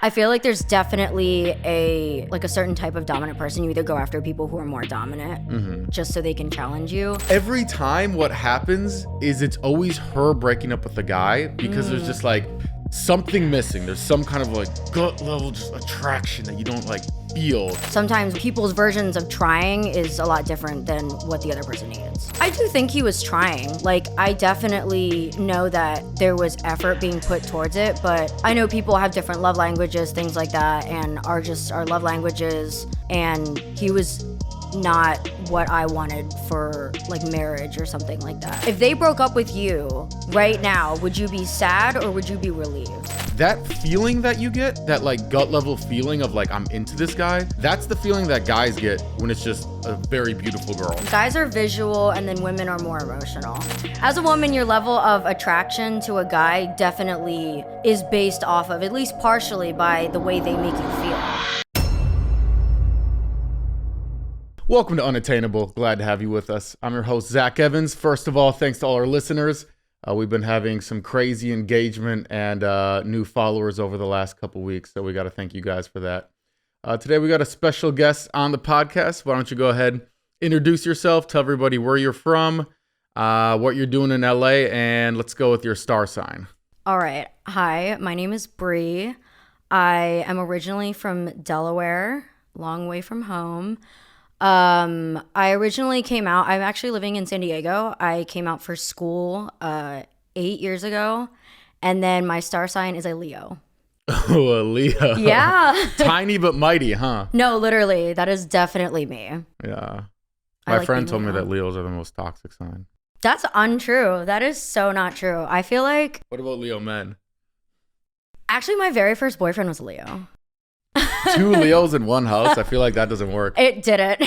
I feel like there's definitely a certain type of dominant person. You either go after people who are more dominant just so they can challenge you. Every time what happens is it's always her breaking up with the guy because there's just like something missing. There's some kind of like gut level just attraction that you don't like feel. Sometimes people's versions of trying is a lot different than what the other person needs. I do think he was trying. Like, I definitely know that there was effort being put towards it, but I know people have different love languages, things like that, and are just our love languages, and he was not what I wanted for like marriage or something like that. If they broke up with you right now, would you be sad or would you be relieved? That feeling that you get, that like gut level feeling of like, I'm into this guy, that's the feeling that guys get when it's just a very beautiful girl. Guys are visual and then women are more emotional. As a woman, your level of attraction to a guy definitely is based off of, at least partially, by the way they make you feel. Welcome to Unattainable. Glad to have you with us. I'm your host, Zach Evans. First of all, thanks to all our listeners. We've been having some crazy engagement and new followers over the last couple weeks, so we got to thank you guys for that. Today we got a special guest on the podcast. Why don't you go ahead, introduce yourself, tell everybody where you're from, what you're doing in LA, and let's go with your star sign. All right. Hi, my name is Bree. I am originally from Delaware, long way from home. I originally came out, I'm actually living in San Diego. I came out for school 8 years ago, and then my star sign is a Leo. Oh, a Leo. Yeah. Tiny but mighty, huh? No, literally, that is definitely me. Yeah. My like friend being told me Leo. that Leos are the most toxic sign. That's untrue. That is so not true. I feel like, What about Leo men? actually, my very first boyfriend was a Leo. 2 Leos in one house? I feel like that doesn't work. It didn't.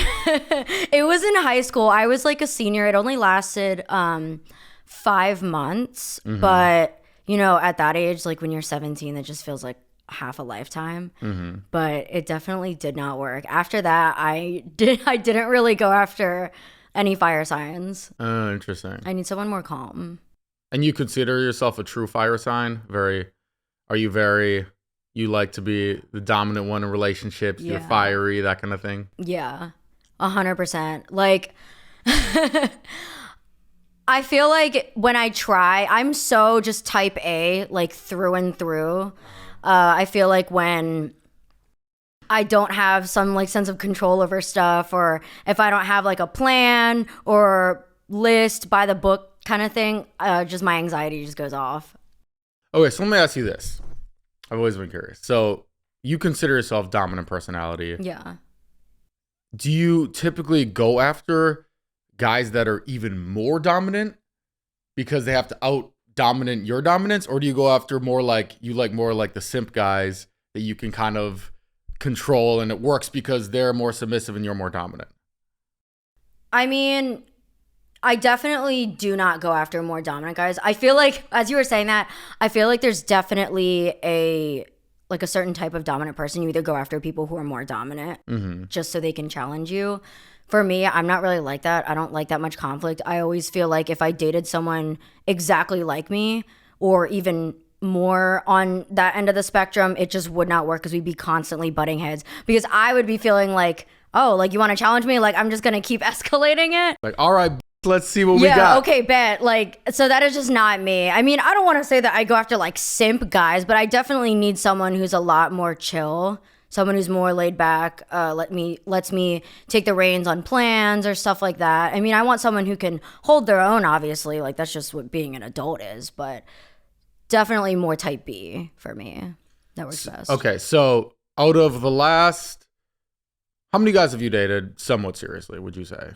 It was in high school. I was like a senior. It only lasted 5 months. But, you know, at that age, like when you're 17, it just feels like half a lifetime. But it definitely did not work. After that, I didn't really go after any fire signs. Oh, interesting. I need someone more calm. And you consider yourself a true fire sign? You like to be the dominant one in relationships, you're fiery, that kind of thing? Yeah, 100%. Like, I feel like when I try, I'm so just type A, like through and through. I feel like when I don't have some like sense of control over stuff, or if I don't have like a plan or list by the book kind of thing, just my anxiety just goes off. Okay, so let me ask you this. I've always been curious. So you consider yourself dominant personality. Yeah. Do you typically go after guys that are even more dominant because they have to out-dominant your dominance? Or do you go after more like the simp guys that you can kind of control and it works because they're more submissive and you're more dominant? I mean, I definitely do not go after more dominant guys. I feel like, as you were saying that, I feel like there's definitely a certain type of dominant person. You either go after people who are more dominant just so they can challenge you. For me, I'm not really like that. I don't like that much conflict. I always feel like if I dated someone exactly like me or even more on that end of the spectrum, it just would not work because we'd be constantly butting heads. Because I would be feeling like, oh, like you want to challenge me? Like I'm just going to keep escalating it. Like, all right, let's see what we got. Yeah, okay, bet. Like, so that is just not me. I mean, I don't want to say that I go after like simp guys, but I definitely need someone who's a lot more chill, someone who's more laid back, lets me take the reins on plans or stuff like that. I mean, I want someone who can hold their own, obviously. Like, that's just what being an adult is, but definitely more type B for me. That works best. Okay, so out of the last, how many guys have you dated somewhat seriously, would you say?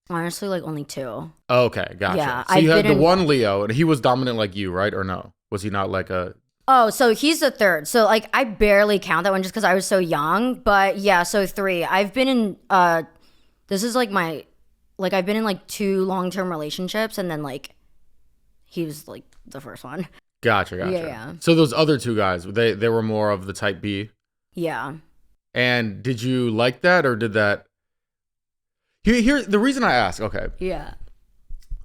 Honestly, like only 2. Okay, gotcha. Yeah, so you had the one Leo, and he was dominant like you, right? Or no? Was he not like a... Oh, so he's the third. So like I barely count that one just because I was so young. But yeah, so 3. I've been in, this is like I've been in like 2 long-term relationships, and then like he was like the first one. Gotcha. Yeah. So those other 2 guys, they were more of the type B? Yeah. And did you like that, or did that... Here, the reason I ask, okay. Yeah.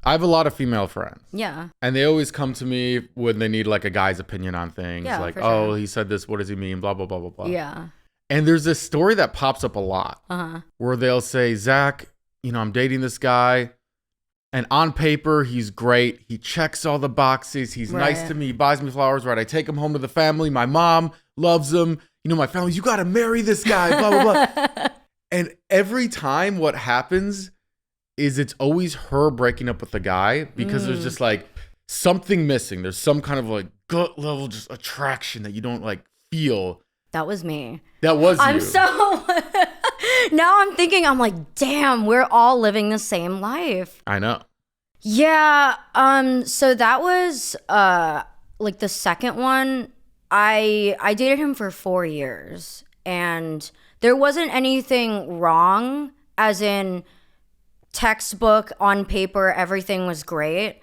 I have a lot of female friends. Yeah. And they always come to me when they need like a guy's opinion on things. Yeah, like, for sure. oh, he said this. What does he mean? Blah, blah, blah, blah, blah. Yeah. And there's this story that pops up a lot where they'll say, Zach, I'm dating this guy. And on paper, he's great. He checks all the boxes. He's nice to me. He buys me flowers, right? I take him home to the family. My mom loves him. My family, you got to marry this guy, blah, blah, blah. And every time what happens is it's always her breaking up with the guy because there's just like something missing. There's some kind of like gut level just attraction that you don't like feel. That was me. That was I'm you. so... Now I'm thinking, I'm like, damn, we're all living the same life. I know. Yeah. So that was like the second one. I dated him for 4 years and there wasn't anything wrong, as in textbook on paper, everything was great.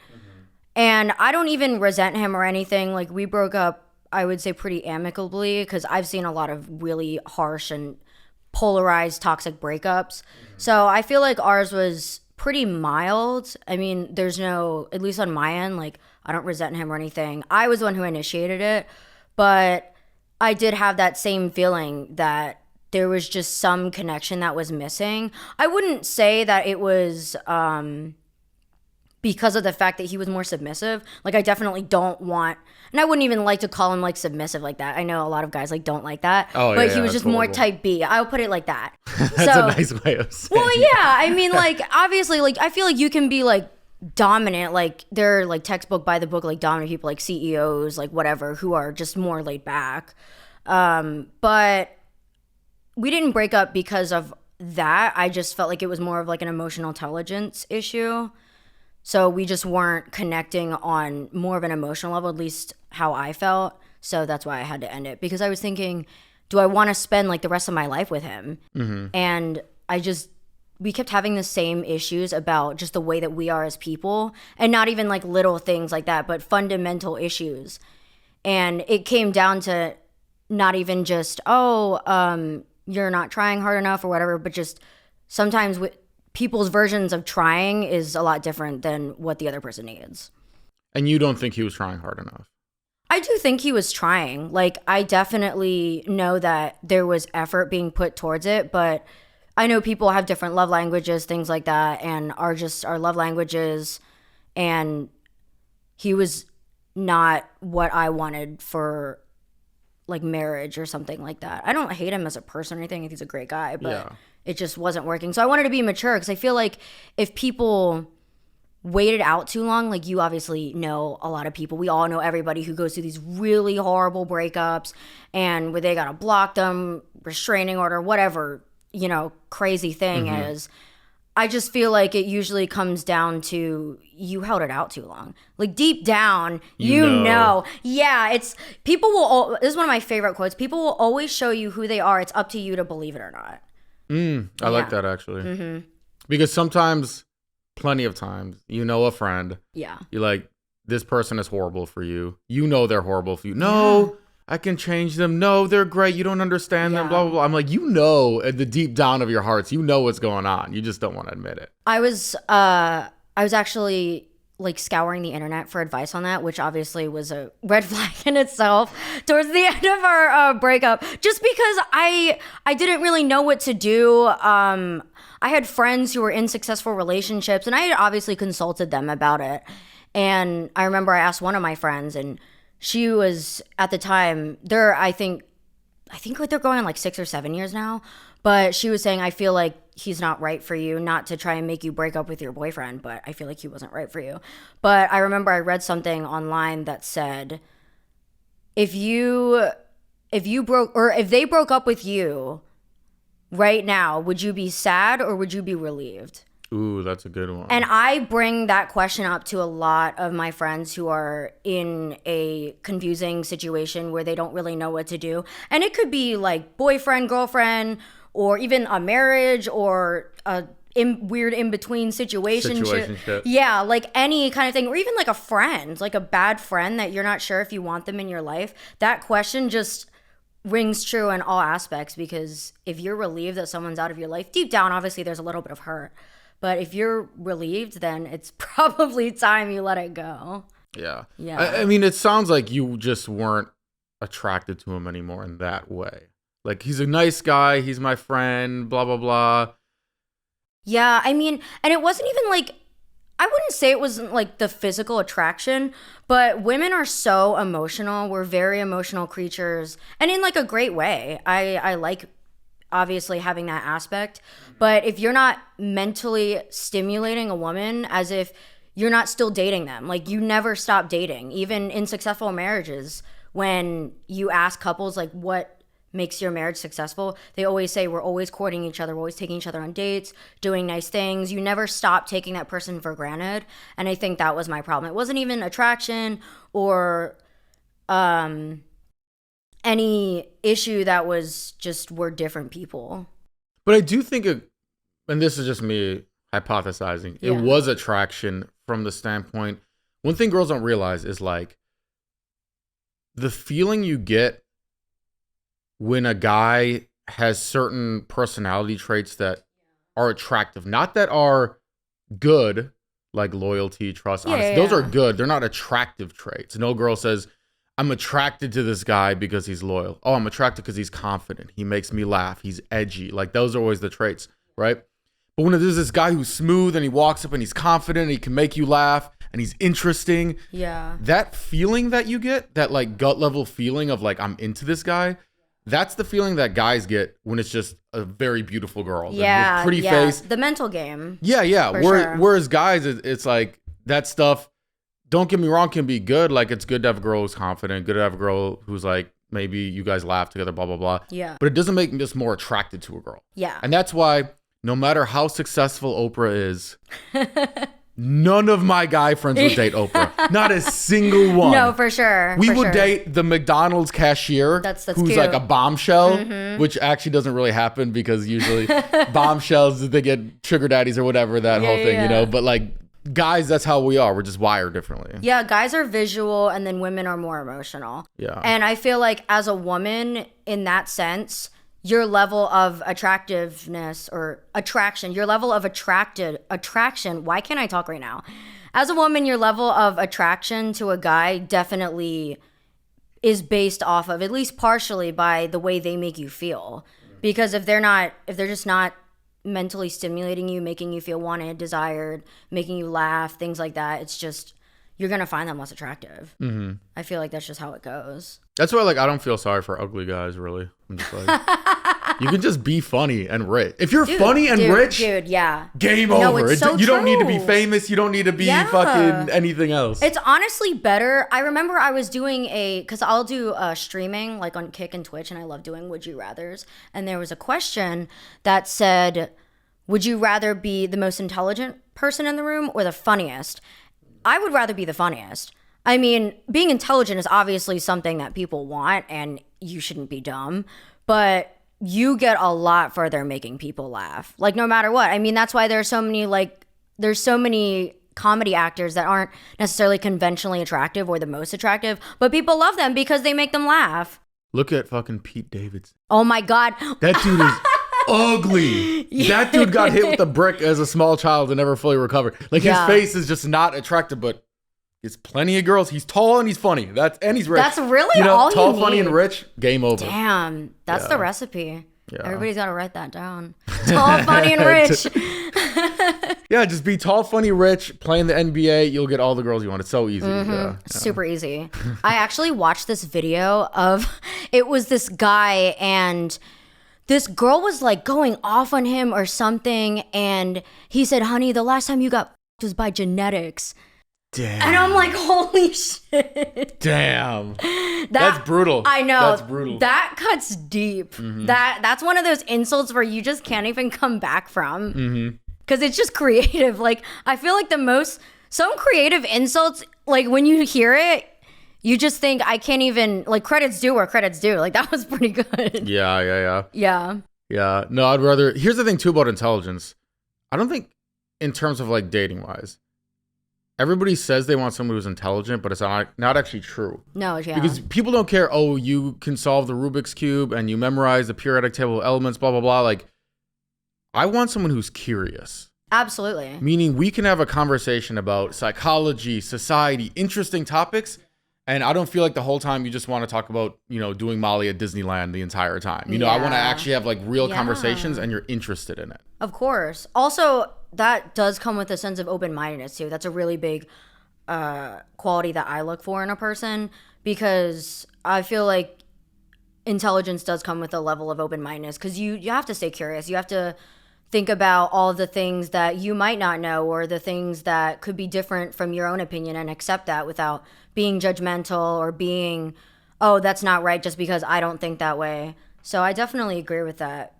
And I don't even resent him or anything. Like, we broke up, I would say, pretty amicably because I've seen a lot of really harsh and polarized toxic breakups. So I feel like ours was pretty mild. I mean, there's no, at least on my end, like, I don't resent him or anything. I was the one who initiated it, but I did have that same feeling that there was just some connection that was missing. I wouldn't say that it was because of the fact that he was more submissive. Like, I definitely don't want, and I wouldn't even like to call him like submissive like that. I know a lot of guys like don't like that. But he was just more type B. I'll put it like that. That's a nice way of saying. Well, yeah. I mean, like, obviously, like, I feel like you can be like dominant. Like, there are like textbook by the book, like dominant people, like CEOs, like whatever, who are just more laid back. But we didn't break up because of that. I just felt like it was more of like an emotional intelligence issue. So we just weren't connecting on more of an emotional level, at least how I felt. So that's why I had to end it, because I was thinking, do I want to spend like the rest of my life with him? And we kept having the same issues about just the way that we are as people, and not even like little things like that, but fundamental issues. And it came down to not even just, you're not trying hard enough or whatever, but just sometimes people's versions of trying is a lot different than what the other person needs. And you don't think he was trying hard enough? I do think he was trying. Like, I definitely know that there was effort being put towards it, but I know people have different love languages, things like that, and are just our love languages. And he was not what I wanted for like marriage or something like that. I don't hate him as a person or anything. I think he's a great guy, but it just wasn't working. So I wanted to be mature, because I feel like if people waited out too long, like, you obviously know a lot of people, we all know everybody who goes through these really horrible breakups and where they gotta block them, restraining order, whatever, crazy thing is. I just feel like it usually comes down to you held it out too long. Like, deep down, you know. Yeah, it's, people will, this is one of my favorite quotes, people will always show you who they are. It's up to you to believe it or not. I like that, actually. Because sometimes, plenty of times, a friend. Yeah. You're like, this person is horrible for you. They're horrible for you. No, I can change them. No, they're great. You don't understand them, blah, blah, blah. I'm like, at the deep down of your hearts, what's going on. You just don't want to admit it. I was actually like scouring the internet for advice on that, which obviously was a red flag in itself towards the end of our breakup, just because I didn't really know what to do. I had friends who were in successful relationships, and I had obviously consulted them about it. And I remember I asked one of my friends, and she was, at the time, I think like they're going on like 6 or 7 years now, but she was saying, I feel like he's not right for you, not to try and make you break up with your boyfriend, but I feel like he wasn't right for you. But I remember I read something online that said, if they broke up with you right now, would you be sad or would you be relieved? Ooh, that's a good one. And I bring that question up to a lot of my friends who are in a confusing situation where they don't really know what to do. And it could be like boyfriend, girlfriend, or even a marriage, or a weird in-between situationship. Yeah, like any kind of thing. Or even like a friend, like a bad friend that you're not sure if you want them in your life. That question just rings true in all aspects, because if you're relieved that someone's out of your life, deep down, obviously there's a little bit of hurt. But if you're relieved, then it's probably time you let it go. Yeah. Yeah. I mean, it sounds like you just weren't attracted to him anymore in that way. Like, he's a nice guy. He's my friend, blah, blah, blah. Yeah, I mean, and it wasn't even like, I wouldn't say it wasn't like the physical attraction, but women are so emotional. We're very emotional creatures, and in like a great way. I like obviously having that aspect, but if you're not mentally stimulating a woman, as if you're not still dating them, like you never stop dating, even in successful marriages, when you ask couples like what makes your marriage successful, they always say we're always courting each other, we're always taking each other on dates, doing nice things. You never stop taking that person for granted. And I think that was my problem. It wasn't even attraction or any issue, that was just we're different people. But I do think and this is just me hypothesizing, it was attraction from the standpoint. One thing girls don't realize is like the feeling you get when a guy has certain personality traits that are attractive, not that are good, like loyalty, trust, honesty. Those are good. They're not attractive traits. No girl says, I'm attracted to this guy because he's loyal. Oh, I'm attracted because he's confident. He makes me laugh. He's edgy. Like, those are always the traits, right? But when there's this guy who's smooth and he walks up and he's confident and he can make you laugh and he's interesting. Yeah. That feeling that you get, that like gut level feeling of like, I'm into this guy. That's the feeling that guys get when it's just a very beautiful girl. Yeah. With pretty face. The mental game. Yeah. Whereas guys, it's like that stuff, don't get me wrong, can be good. Like, it's good to have a girl who's confident, good to have a girl who's like, maybe you guys laugh together, blah, blah, blah. Yeah. But it doesn't make me just more attracted to a girl. Yeah. And that's why no matter how successful Oprah is, none of my guy friends would date Oprah. Not a single one. No, for sure. We would date the McDonald's cashier who's cute. Like a bombshell, which actually doesn't really happen because usually bombshells, they get sugar daddies or whatever, that whole thing, you know? But like guys, that's how we are. We're just wired differently. Yeah, guys are visual and then women are more emotional. Yeah. And I feel like as a woman, in that sense, your level of attractiveness or attraction, your level of attraction, why can't I talk right now? As a woman, your level of attraction to a guy definitely is based off of, at least partially, by the way they make you feel. Because if they're just not mentally stimulating you, making you feel wanted, desired, making you laugh, things like that, it's just, you're going to find them less attractive. Mm-hmm. I feel like that's just how it goes. That's why, like, I don't feel sorry for ugly guys, really. I'm just like, you can just be funny and rich. If you're funny and rich, game over. It's so you don't need to be famous. You don't need to be fucking anything else. It's honestly better. I remember I was doing because I'll do streaming, like on Kick and Twitch, and I love doing Would You Rathers. And there was a question that said, would you rather be the most intelligent person in the room or the funniest? I would rather be the funniest. I mean, being intelligent is obviously something that people want, and you shouldn't be dumb, but you get a lot further making people laugh. Like, no matter what. I mean, that's why there's so many comedy actors that aren't necessarily conventionally attractive or the most attractive, but people love them because they make them laugh. Look at fucking Pete Davidson. Oh my God. That dude is ugly. That dude got hit with a brick as a small child and never fully recovered. Like, his face is just not attractive, but there's plenty of girls. He's tall and he's funny. And he's rich. That's really all tall, you need. funny, and rich. Game over. Damn, that's the recipe. Yeah. Everybody's got to write that down. Tall, funny, and rich. Yeah, just be tall, funny, rich. Play in the NBA. You'll get all the girls you want. It's so easy. Mm-hmm. Yeah. Super easy. I actually watched this video of, it was this guy and this girl was like going off on him or something. And he said, honey, the last time you got was by genetics. Damn. And I'm like, holy shit. Damn. That's brutal. I know. That's brutal. That cuts deep. Mm-hmm. That's one of those insults where you just can't even come back from. Mm-hmm. Because it's just creative. Like, I feel like some creative insults, like when you hear it, you just think, I can't even, like, credits due where credits due. Like, that was pretty good. Yeah. No, I'd rather, here's the thing too about intelligence. I don't think in terms of like dating wise, everybody says they want someone who's intelligent, but it's not actually true. No, yeah. Because people don't care, oh, you can solve the Rubik's Cube and you memorize the periodic table of elements, blah, blah, blah. Like, I want someone who's curious. Absolutely. Meaning we can have a conversation about psychology, society, interesting topics. And I don't feel like the whole time you just want to talk about, doing Molly at Disneyland the entire time. I want to actually have like real conversations and you're interested in it. Of course. Also, that does come with a sense of open-mindedness too. That's a really big quality that I look for in a person, because I feel like intelligence does come with a level of open-mindedness, because you have to stay curious. You have to think about all of the things that you might not know, or the things that could be different from your own opinion, and accept that without being judgmental or being, oh, that's not right just because I don't think that way. So I definitely agree with that,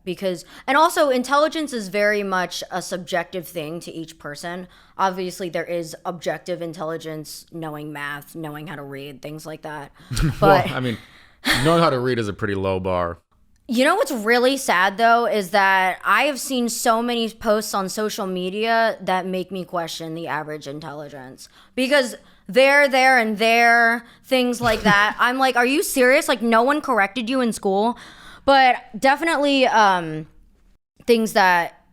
and also intelligence is very much a subjective thing to each person. Obviously there is objective intelligence, knowing math, knowing how to read, things like that. But Well, I mean, knowing how to read is a pretty low bar. You know what's really sad though is that I have seen so many posts on social media that make me question the average intelligence, because there, things like that. I'm like, are you serious? Like, no one corrected you in school? But definitely things that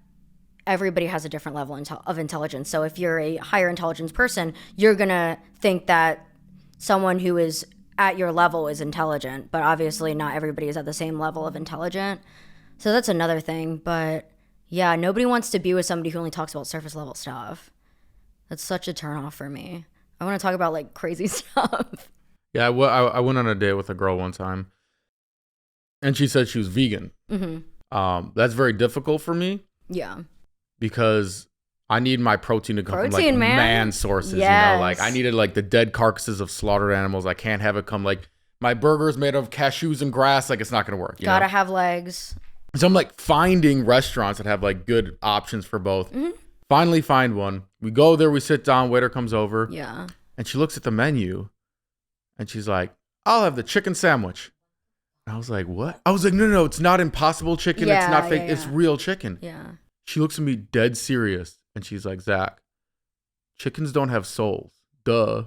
everybody has a different level of intelligence. So if you're a higher intelligence person, you're going to think that someone who is at your level is intelligent, but obviously not everybody is at the same level of intelligent. So that's another thing. But yeah, nobody wants to be with somebody who only talks about surface level stuff. That's such a turnoff for me. I want to talk about like crazy stuff. Yeah, I went on a date with a girl one time, and she said she was vegan. Mm-hmm. That's very difficult for me. Yeah. Because I need my protein to come from like man sources. Yes. Like I needed like the dead carcasses of slaughtered animals. I can't have it come like my burger's made of cashews and grass. Like it's not gonna work. Gotta have legs. So I'm like finding restaurants that have like good options for both. Mm-hmm. Finally find one. We go there, we sit down, waiter comes over. Yeah. And she looks at the menu and she's like, I'll have the chicken sandwich. And I was like, what? I was like, no, it's not Impossible chicken. It's not fake. It's real chicken. Yeah. She looks at me dead serious. And she's like, Zach, chickens don't have souls. Duh.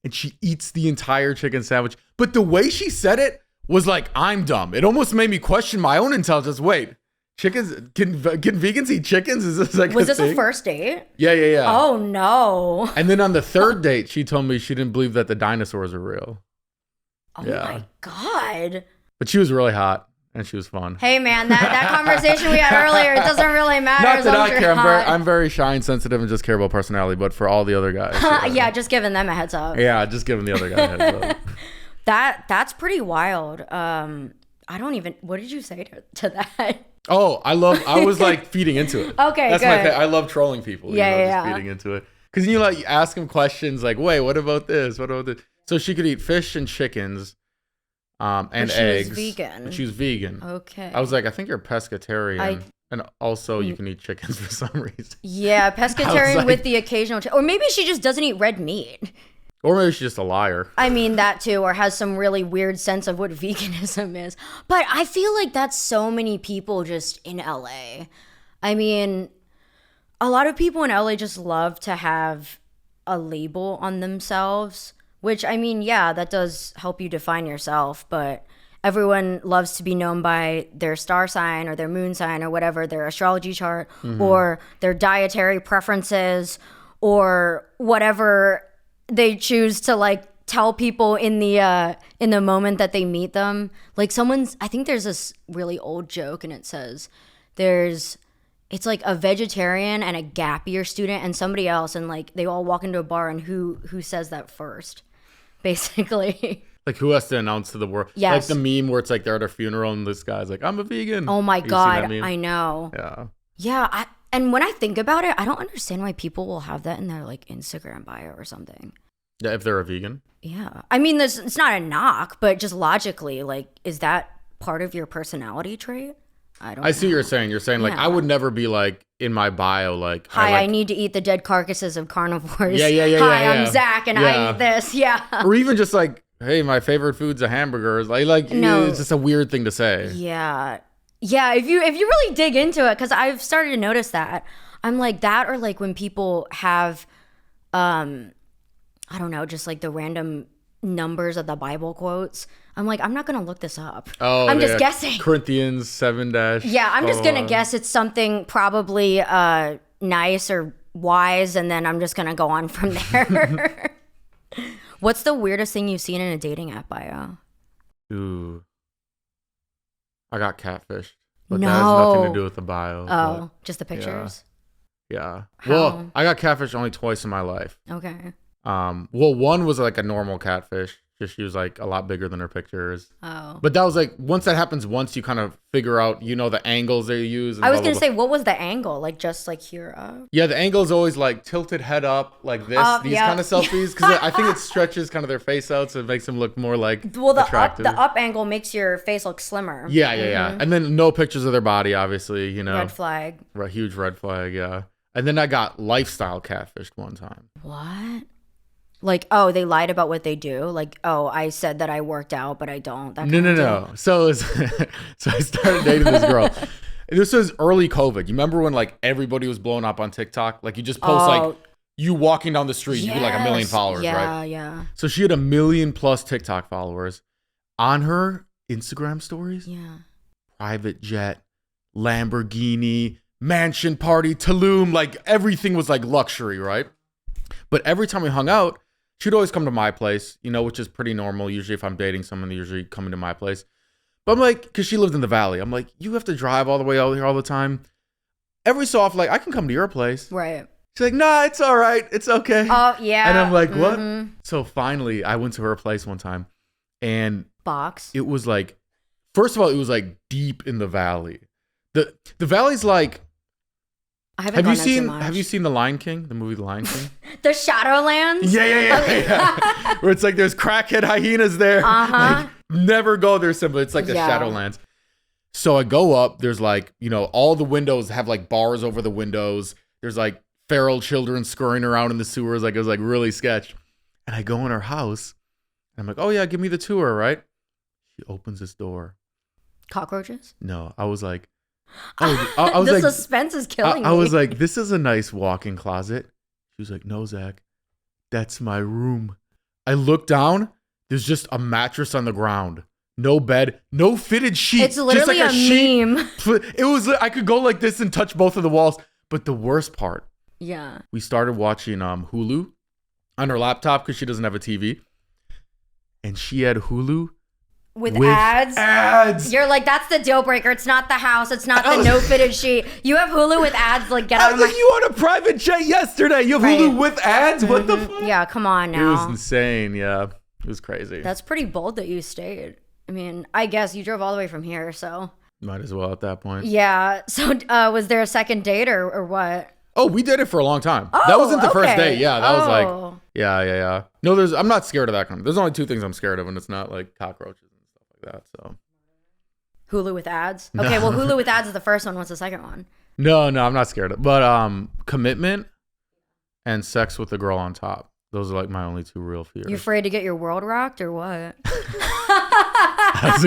And she eats the entire chicken sandwich. But the way she said it was like, I'm dumb. It almost made me question my own intelligence. Wait, chickens, can vegans eat chickens? Is this like Was this a first date? Yeah. Oh, no. And then on the third date, she told me she didn't believe that the dinosaurs are real. Oh, my God. But she was really hot. And she was fun. Hey, man, that conversation we had earlier, it doesn't really matter. Not that I care. I'm very shy and sensitive and just care about personality. But for all the other guys. Yeah, just giving them a heads up. Yeah, just giving the other guy a heads up. That's pretty wild. What did you say to that? Oh, I was like feeding into it. Okay, that's good. I love trolling people. Yeah. Just feeding into it. Because you ask them questions like, wait, what about this? What about this? So she could eat fish and chickens. And eggs. She was vegan. Okay. I was like, I think you're a pescatarian. And also you can eat chickens for some reason. Yeah, pescatarian with the occasional or maybe she just doesn't eat red meat. Or maybe she's just a liar. I mean, that too, or has some really weird sense of what veganism is. But I feel like that's so many people just in LA. I mean, a lot of people in LA just love to have a label on themselves. Which, I mean, yeah, that does help you define yourself, but everyone loves to be known by their star sign or their moon sign or whatever, their astrology chart, or their dietary preferences, or whatever they choose to like tell people in the moment that they meet them. Like I think there's this really old joke and it says it's like a vegetarian and a gap year student and somebody else, and like they all walk into a bar and who says that first? Basically. Like who has to announce to the world? Yes. Like the meme where it's like they're at a funeral and this guy's like, I'm a vegan. Oh my God, I know. Yeah. Yeah, and when I think about it, I don't understand why people will have that in their like Instagram bio or something. Yeah, if they're a vegan. Yeah. I mean, it's not a knock, but just logically, like, is that part of your personality trait? I see what you're saying. You're saying like, I would never be like in my bio, like, hi, I need to eat the dead carcasses of carnivores. Yeah. Hi, I'm Zach and I eat this. Yeah. Or even just like, hey, my favorite food's a hamburger. Like no. It's just a weird thing to say. Yeah. Yeah. If you really dig into it, because I've started to notice that. I'm like that, or like when people have, I don't know, just like the random numbers of the Bible quotes. I'm like, I'm not going to look this up. Oh, I'm just guessing. Corinthians 7-. Yeah, I'm just going to guess it's something probably nice or wise, and then I'm just gonna go on from there. What's the weirdest thing you've seen in a dating app bio? Ooh. I got catfished. But No. that has nothing to do with the bio. Oh, just the pictures? Yeah. How? Well, I got catfished only twice in my life. Okay. Well, one was like a normal catfish. Just she was like a lot bigger than her pictures. Oh. But that was like, once that happens once, you kind of figure out, the angles they use. And I was blah, blah, gonna say, what was the angle? Like just like here up? Yeah, the angle is always like tilted head up like this. These yeah. kind of selfies. Because I think it stretches kind of their face out. So it makes them look more like attractive. The up angle makes your face look slimmer. Yeah. And then no pictures of their body, obviously, Red flag. Huge red flag, yeah. And then I got lifestyle catfished one time. What? Like, oh, they lied about what they do. Like, oh, I said that I worked out, but I don't. No. So I started dating this girl. And this was early COVID. You remember when like everybody was blowing up on TikTok? Like you just post like you walking down the street, you get like 1 million followers, right? Yeah. So she had 1 million plus TikTok followers. On her Instagram stories, private jet, Lamborghini, mansion party, Tulum, like everything was like luxury, right? But every time we hung out, she'd always come to my place, which is pretty normal. Usually if I'm dating someone, they usually come to my place. But I'm like, because she lived in the valley, I'm like, you have to drive all the way out here all the time. Every so often, like, I can come to your place. Right. She's like, nah, it's all right. It's okay. Oh, yeah. And I'm like, what? So finally, I went to her place one time. And box. It was like, first of all, it was like deep in the valley. The valley's like, Have you seen The Lion King? The movie The Lion King? The Shadowlands? Yeah. Where it's like there's crackhead hyenas there. Like, never go there simply. It's like the Shadowlands. So I go up, there's like, all the windows have like bars over the windows. There's like feral children scurrying around in the sewers. Like it was like really sketch. And I go in her house and I'm like, oh yeah, give me the tour, right? She opens this door. Cockroaches? No, I was like, I was the like, suspense is killing me. I was like, this is a nice walk-in closet. She was like, no, Zach, that's my room. I look down. There's just a mattress on the ground. No bed, no fitted sheet. It's literally just like a meme. It was, I could go like this and touch both of the walls. But the worst part, we started watching Hulu on her laptop because she doesn't have a TV. And she had Hulu. With ads? Ads. You're like, that's the deal breaker. It's not the house. It's not the no fitted sheet. You have Hulu with ads. Like, get out of my... You on a private jet yesterday. You have Hulu with ads? What the fuck? Yeah, come on now. It was insane. Yeah. It was crazy. That's pretty bold that you stayed. I mean, I guess you drove all the way from here, so... Might as well at that point. Yeah. So was there a second date or what? Oh, we did it for a long time. Oh, that wasn't the first date. Yeah, that was like... Oh. Yeah. No, I'm not scared of that kind of... There's only 2 things I'm scared of, and it's not like cockroaches. That so Hulu with ads. Okay, well, Hulu with ads is the first one. What's the second one? No, I'm not scared of. But commitment and sex with the girl on top. Those are like my only 2 real fears. You afraid to get your world rocked or what? That was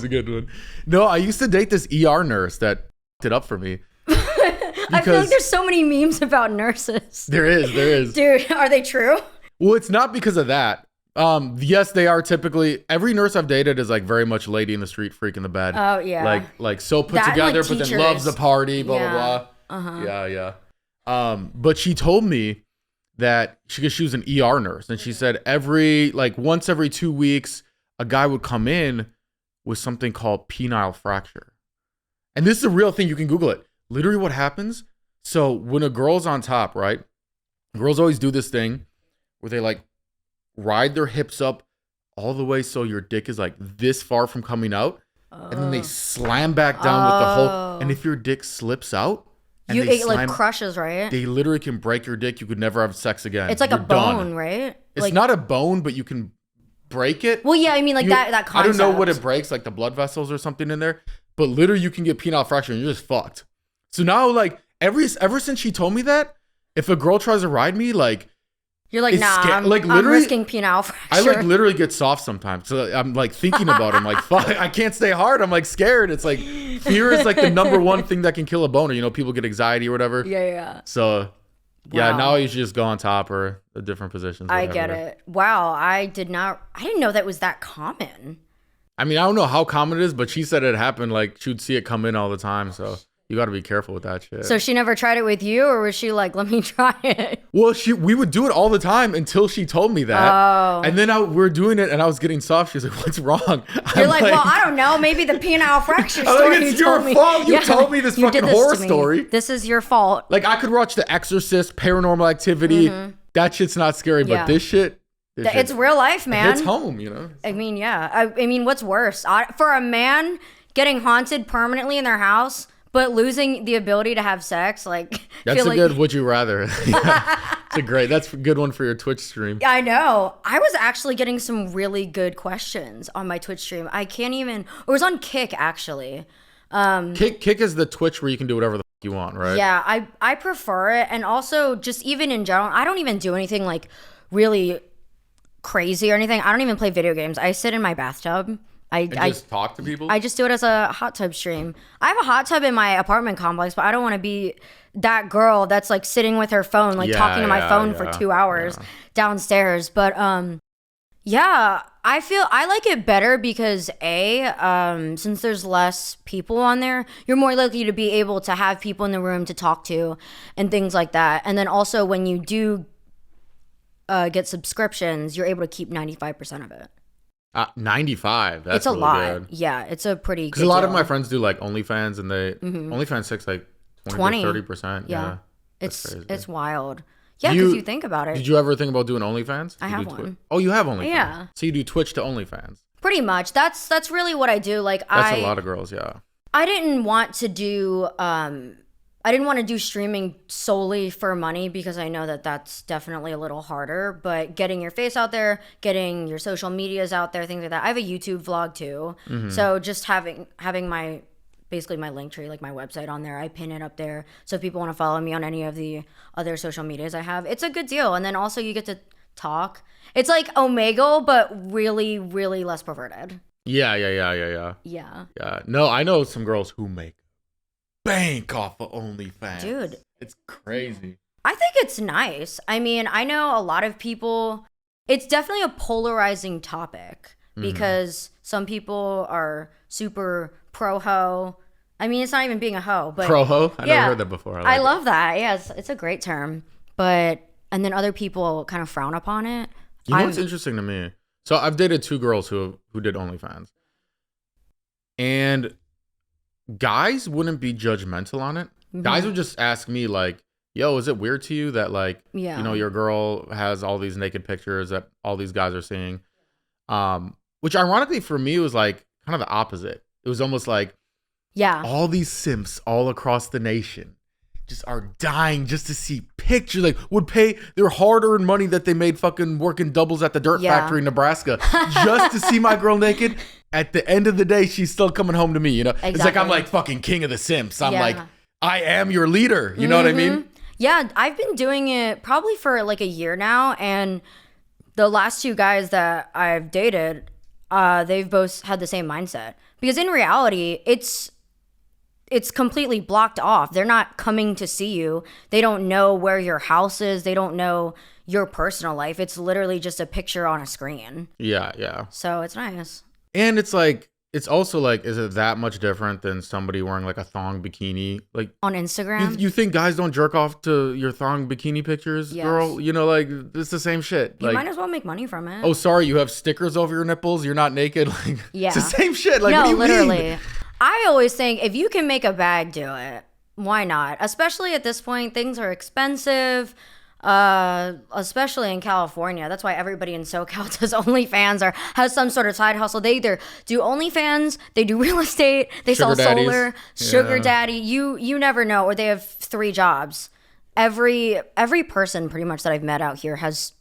a good one. No, I used to date this ER nurse that did up for me. I feel like there's so many memes about nurses. There is. Dude, are they true? Well, it's not because of that. Yes, they are typically. Every nurse I've dated is like very much lady in the street, freak in the bed. Oh yeah. Like so put together, but then loves the party, blah blah blah. Yeah. But she told me that she was an ER nurse, and she said once every 2 weeks, a guy would come in with something called penile fracture, and this is a real thing. You can Google it. Literally, what happens? So when a girl's on top, right? Girls always do this thing where they like ride their hips up all the way so your dick is like this far from coming out, and then they slam back down with the whole. And if your dick slips out, it like crushes, right? They literally can break your dick. You could never have sex again. It's like You're a bone, done. Right? It's like, not a bone, but you can break it. Well, yeah, I mean, like that concept. I don't know what it breaks, like the blood vessels or something in there, but literally you can get penile fracture and you're just fucked. So now, like ever since she told me that, if a girl tries to ride me, like. You're like, nah, I'm risking penile fracture. I like literally get soft sometimes. So I'm like thinking about it. I'm like, fuck, I can't stay hard. I'm like scared. It's like fear is like the number one thing that can kill a boner. People get anxiety or whatever. Yeah. So yeah, now you should just go on top or a different positions. I get it. Wow. I didn't know that was that common. I mean, I don't know how common it is, but she said it happened. Like she would see it come in all the time. So You got to be careful with that shit. So she never tried it with you, or was she like, let me try it? Well, we would do it all the time until she told me that. Oh. And then we were doing it and I was getting soft. She was like, what's wrong? You're like, well, I don't know. Maybe the penile fracture story it's your fault. You told me this fucking horror story. This is your fault. Like, I could watch The Exorcist, Paranormal Activity. Mm-hmm. That shit's not scary, but this shit. It's real life, man. It's home, you know? I mean, yeah. I mean, what's worse? For a man getting haunted permanently in their house, but losing the ability to have sex, like... That's a good would you rather. That's a good one for your Twitch stream. I know. I was actually getting some really good questions on my Twitch stream. I can't even... It was on Kick, actually. Kick is the Twitch where you can do whatever the fuck you want, right? Yeah, I prefer it. And also, just even in general, I don't even do anything, like, really crazy or anything. I don't even play video games. I sit in my bathtub. I just talk to people? I just do it as a hot tub stream. I have a hot tub in my apartment complex, but I don't want to be that girl that's like sitting with her phone, like talking to my phone for 2 hours downstairs. But yeah, I like it better because since there's less people on there, you're more likely to be able to have people in the room to talk to and things like that. And then also when you do get subscriptions, you're able to keep 95% of it. 95. That's it's a really lot. Good. Yeah, it's a pretty good Because a lot deal. of my friends do like OnlyFans, and they OnlyFans takes like 20 to 30%. Yeah. It's wild. Yeah, because you think about it. Did you ever think about doing OnlyFans? I have one. Oh, you have OnlyFans? Yeah. So you do Twitch to OnlyFans? Pretty much. That's really what I do. Like That's a lot of girls, yeah. I didn't want to do streaming solely for money because I know that that's definitely a little harder, but getting your face out there, getting your social medias out there, things like that. I have a YouTube vlog too. Mm-hmm. So just having my basically my link tree, like my website on there, I pin it up there. So if people want to follow me on any of the other social medias I have, it's a good deal. And then also you get to talk. It's like Omegle, but really, really less perverted. Yeah. Yeah. No, I know some girls who make bank off of OnlyFans. Dude. It's crazy. I think it's nice. I mean, I know a lot of people, it's definitely a polarizing topic because some people are super pro-ho. I mean, it's not even being a hoe, but... Pro-ho? I never heard that before. I love that. Yeah, it's a great term. And then other people kind of frown upon it. You know what's interesting to me? So I've dated 2 girls who did OnlyFans. And guys wouldn't be judgmental on it. Mm-hmm. Guys would just ask me like, yo, is it weird to you that like, you know, your girl has all these naked pictures that all these guys are seeing? Which ironically for me was like kind of the opposite. It was almost like, all these simps all across the nation just are dying just to see pictures, like would pay their hard-earned money that they made fucking working doubles at the dirt factory in Nebraska just to see my girl naked. At the end of the day, she's still coming home to me, you know? Exactly. It's like I'm like fucking king of the simps. I'm like, I am your leader. You know what I mean? Yeah, I've been doing it probably for like a year now. And the last 2 guys that I've dated, they've both had the same mindset. Because in reality, it's completely blocked off. They're not coming to see you. They don't know where your house is. They don't know your personal life. It's literally just a picture on a screen. Yeah. So it's nice. And it's like, it's also like, is it that much different than somebody wearing like a thong bikini? Like on Instagram? You think guys don't jerk off to your thong bikini pictures, girl? You know, like it's the same shit. You like, might as well make money from it. Oh, sorry, you have stickers over your nipples. You're not naked. Like, it's the same shit. Like, no, what do you literally. mean? I always think if you can make a bag, do it. Why not? Especially at this point, things are expensive. Especially in California. That's why everybody in SoCal does OnlyFans or has some sort of side hustle. They either do OnlyFans, they do real estate, they sell solar, sugar daddy. You never know. Or they have 3 jobs. Every person pretty much that I've met out here has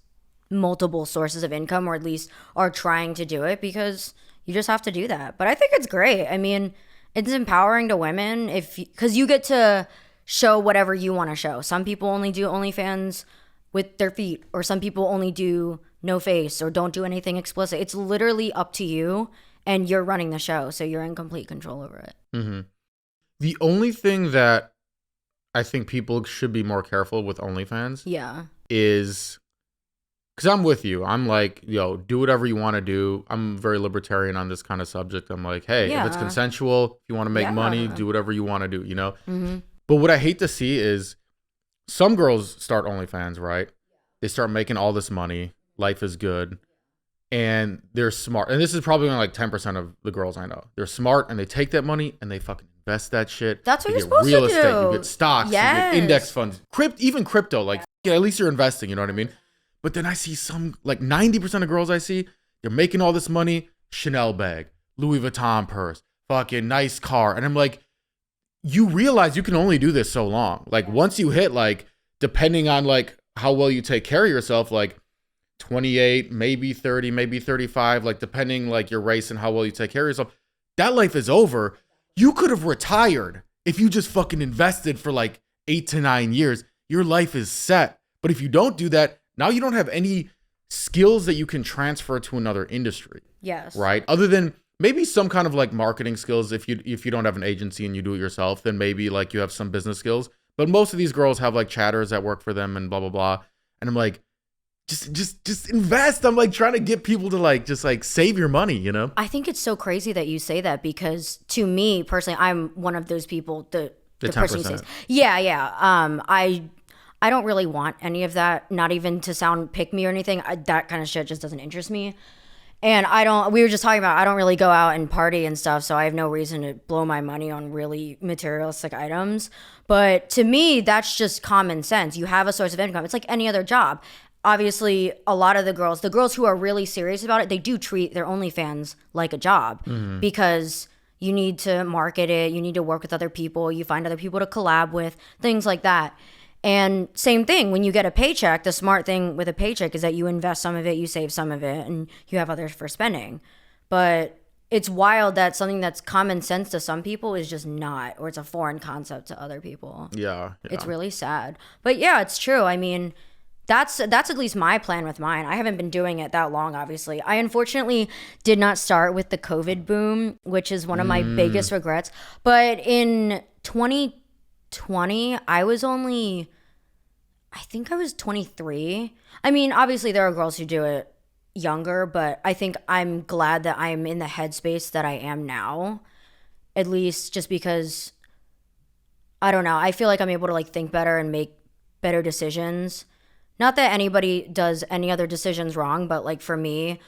multiple sources of income, or at least are trying to do it, because you just have to do that. But I think it's great. I mean, it's empowering to women because you get to show whatever you want to show. Some people only do OnlyFans with their feet, or some people only do no face or don't do anything explicit. It's literally up to you, and you're running the show, so you're in complete control over it. Mm-hmm. The only thing that I think people should be more careful with OnlyFans is because I'm with you. I'm like, yo, do whatever you want to do. I'm very libertarian on this kind of subject. I'm like, hey, if it's consensual, if you want to make money, do whatever you want to do, you know? But what I hate to see is some girls start OnlyFans, right? They start making all this money. Life is good. And they're smart. And this is probably only like 10% of the girls I know. They're smart and they take that money and they fucking invest that shit. That's what you're supposed to do. Real estate, you get stocks, you get index funds, even crypto. Like, yeah, at least you're investing, you know what I mean? But then I see some, like 90% of girls I see, they're making all this money, Chanel bag, Louis Vuitton purse, fucking nice car. And I'm like, you realize you can only do this so long. Like once you hit like, depending on like how well you take care of yourself, like 28, maybe 30, maybe 35, like depending like your race and how well you take care of yourself, that life is over. You could have retired if you just fucking invested for like 8 to 9 years. Your life is set. But if you don't do that, now you don't have any skills that you can transfer to another industry. Yes. Right? Other than maybe some kind of like marketing skills. If you don't have an agency and you do it yourself, then maybe like you have some business skills. But most of these girls have like chatters that work for them and blah, blah, blah. And I'm like, just invest. I'm like trying to get people to like, just like save your money, you know? I think it's so crazy that you say that because to me personally, I'm one of those people, the person who says, yeah. I don't really want any of that, not even to sound pick me or anything. That kind of shit just doesn't interest me. And we were just talking about, I don't really go out and party and stuff, so I have no reason to blow my money on really materialistic items. But to me, that's just common sense. You have a source of income. It's like any other job. Obviously, a lot of the girls who are really serious about it, they do treat their OnlyFans like a job because you need to market it, you need to work with other people, you find other people to collab with, things like that. And same thing, when you get a paycheck, the smart thing with a paycheck is that you invest some of it, you save some of it, and you have others for spending. But it's wild that something that's common sense to some people is just not, or it's a foreign concept to other people. Yeah. It's really sad. But yeah, it's true. I mean, that's at least my plan with mine. I haven't been doing it that long, obviously. I unfortunately did not start with the COVID boom, which is one of my biggest regrets. But in 2020, I think I was 23. I mean, obviously there are girls who do it younger, but I think I'm glad that I'm in the headspace that I am now, at least just because, I don't know, I feel like I'm able to like think better and make better decisions. Not that anybody does any other decisions wrong, but like for me,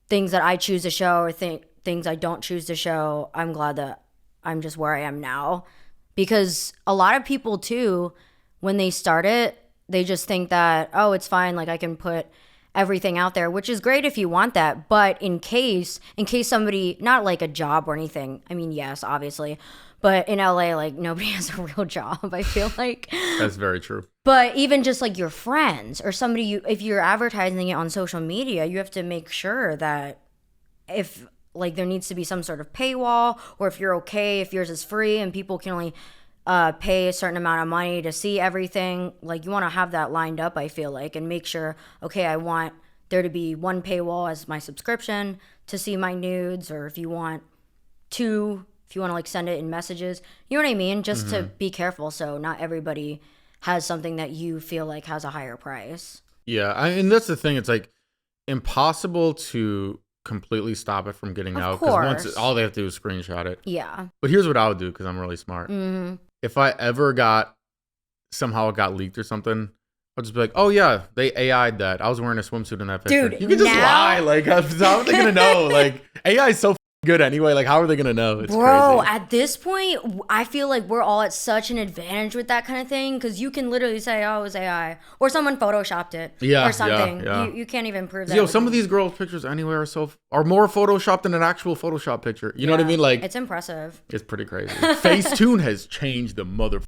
things that I choose to show or things I don't choose to show, I'm glad that I'm just where I am now. Because a lot of people too, when they start it, they just think that, oh, it's fine, like I can put everything out there, which is great if you want that. But in case somebody, not like a job or anything, I mean, yes, obviously, but in LA, like nobody has a real job, I feel like. That's very true. But even just like your friends or somebody, if you're advertising it on social media, you have to make sure that if like there needs to be some sort of paywall, or if you're okay, if yours is free and people can only pay a certain amount of money to see everything, like you want to have that lined up, I feel like, and make sure, okay, I want there to be one paywall as my subscription to see my nudes, or if you want two, if you want to like send it in messages, you know what I mean? Just to be careful so not everybody has something that you feel like has a higher price. Yeah, and that's the thing. It's like impossible to completely stop it from getting out, because once all they have to do is screenshot it. Yeah. But here's what I would do, because I'm really smart. If I ever somehow it got leaked or something, I'll just be like, oh yeah, they AI'd that. I was wearing a swimsuit in that picture. Dude, you can just lie. Like, how are they gonna know? Like, AI is so good anyway. Like, how are they gonna know? It's Bro, crazy. at this point, I feel like we're all at such an advantage with that kind of thing, because you can literally say, oh, it was AI, or someone photoshopped it, or something. Yeah. You can't even prove that. Yo, some of these girls' pictures anyway are more photoshopped than an actual Photoshop picture. You know what I mean? Like, it's impressive. It's pretty crazy. Facetune has changed the mother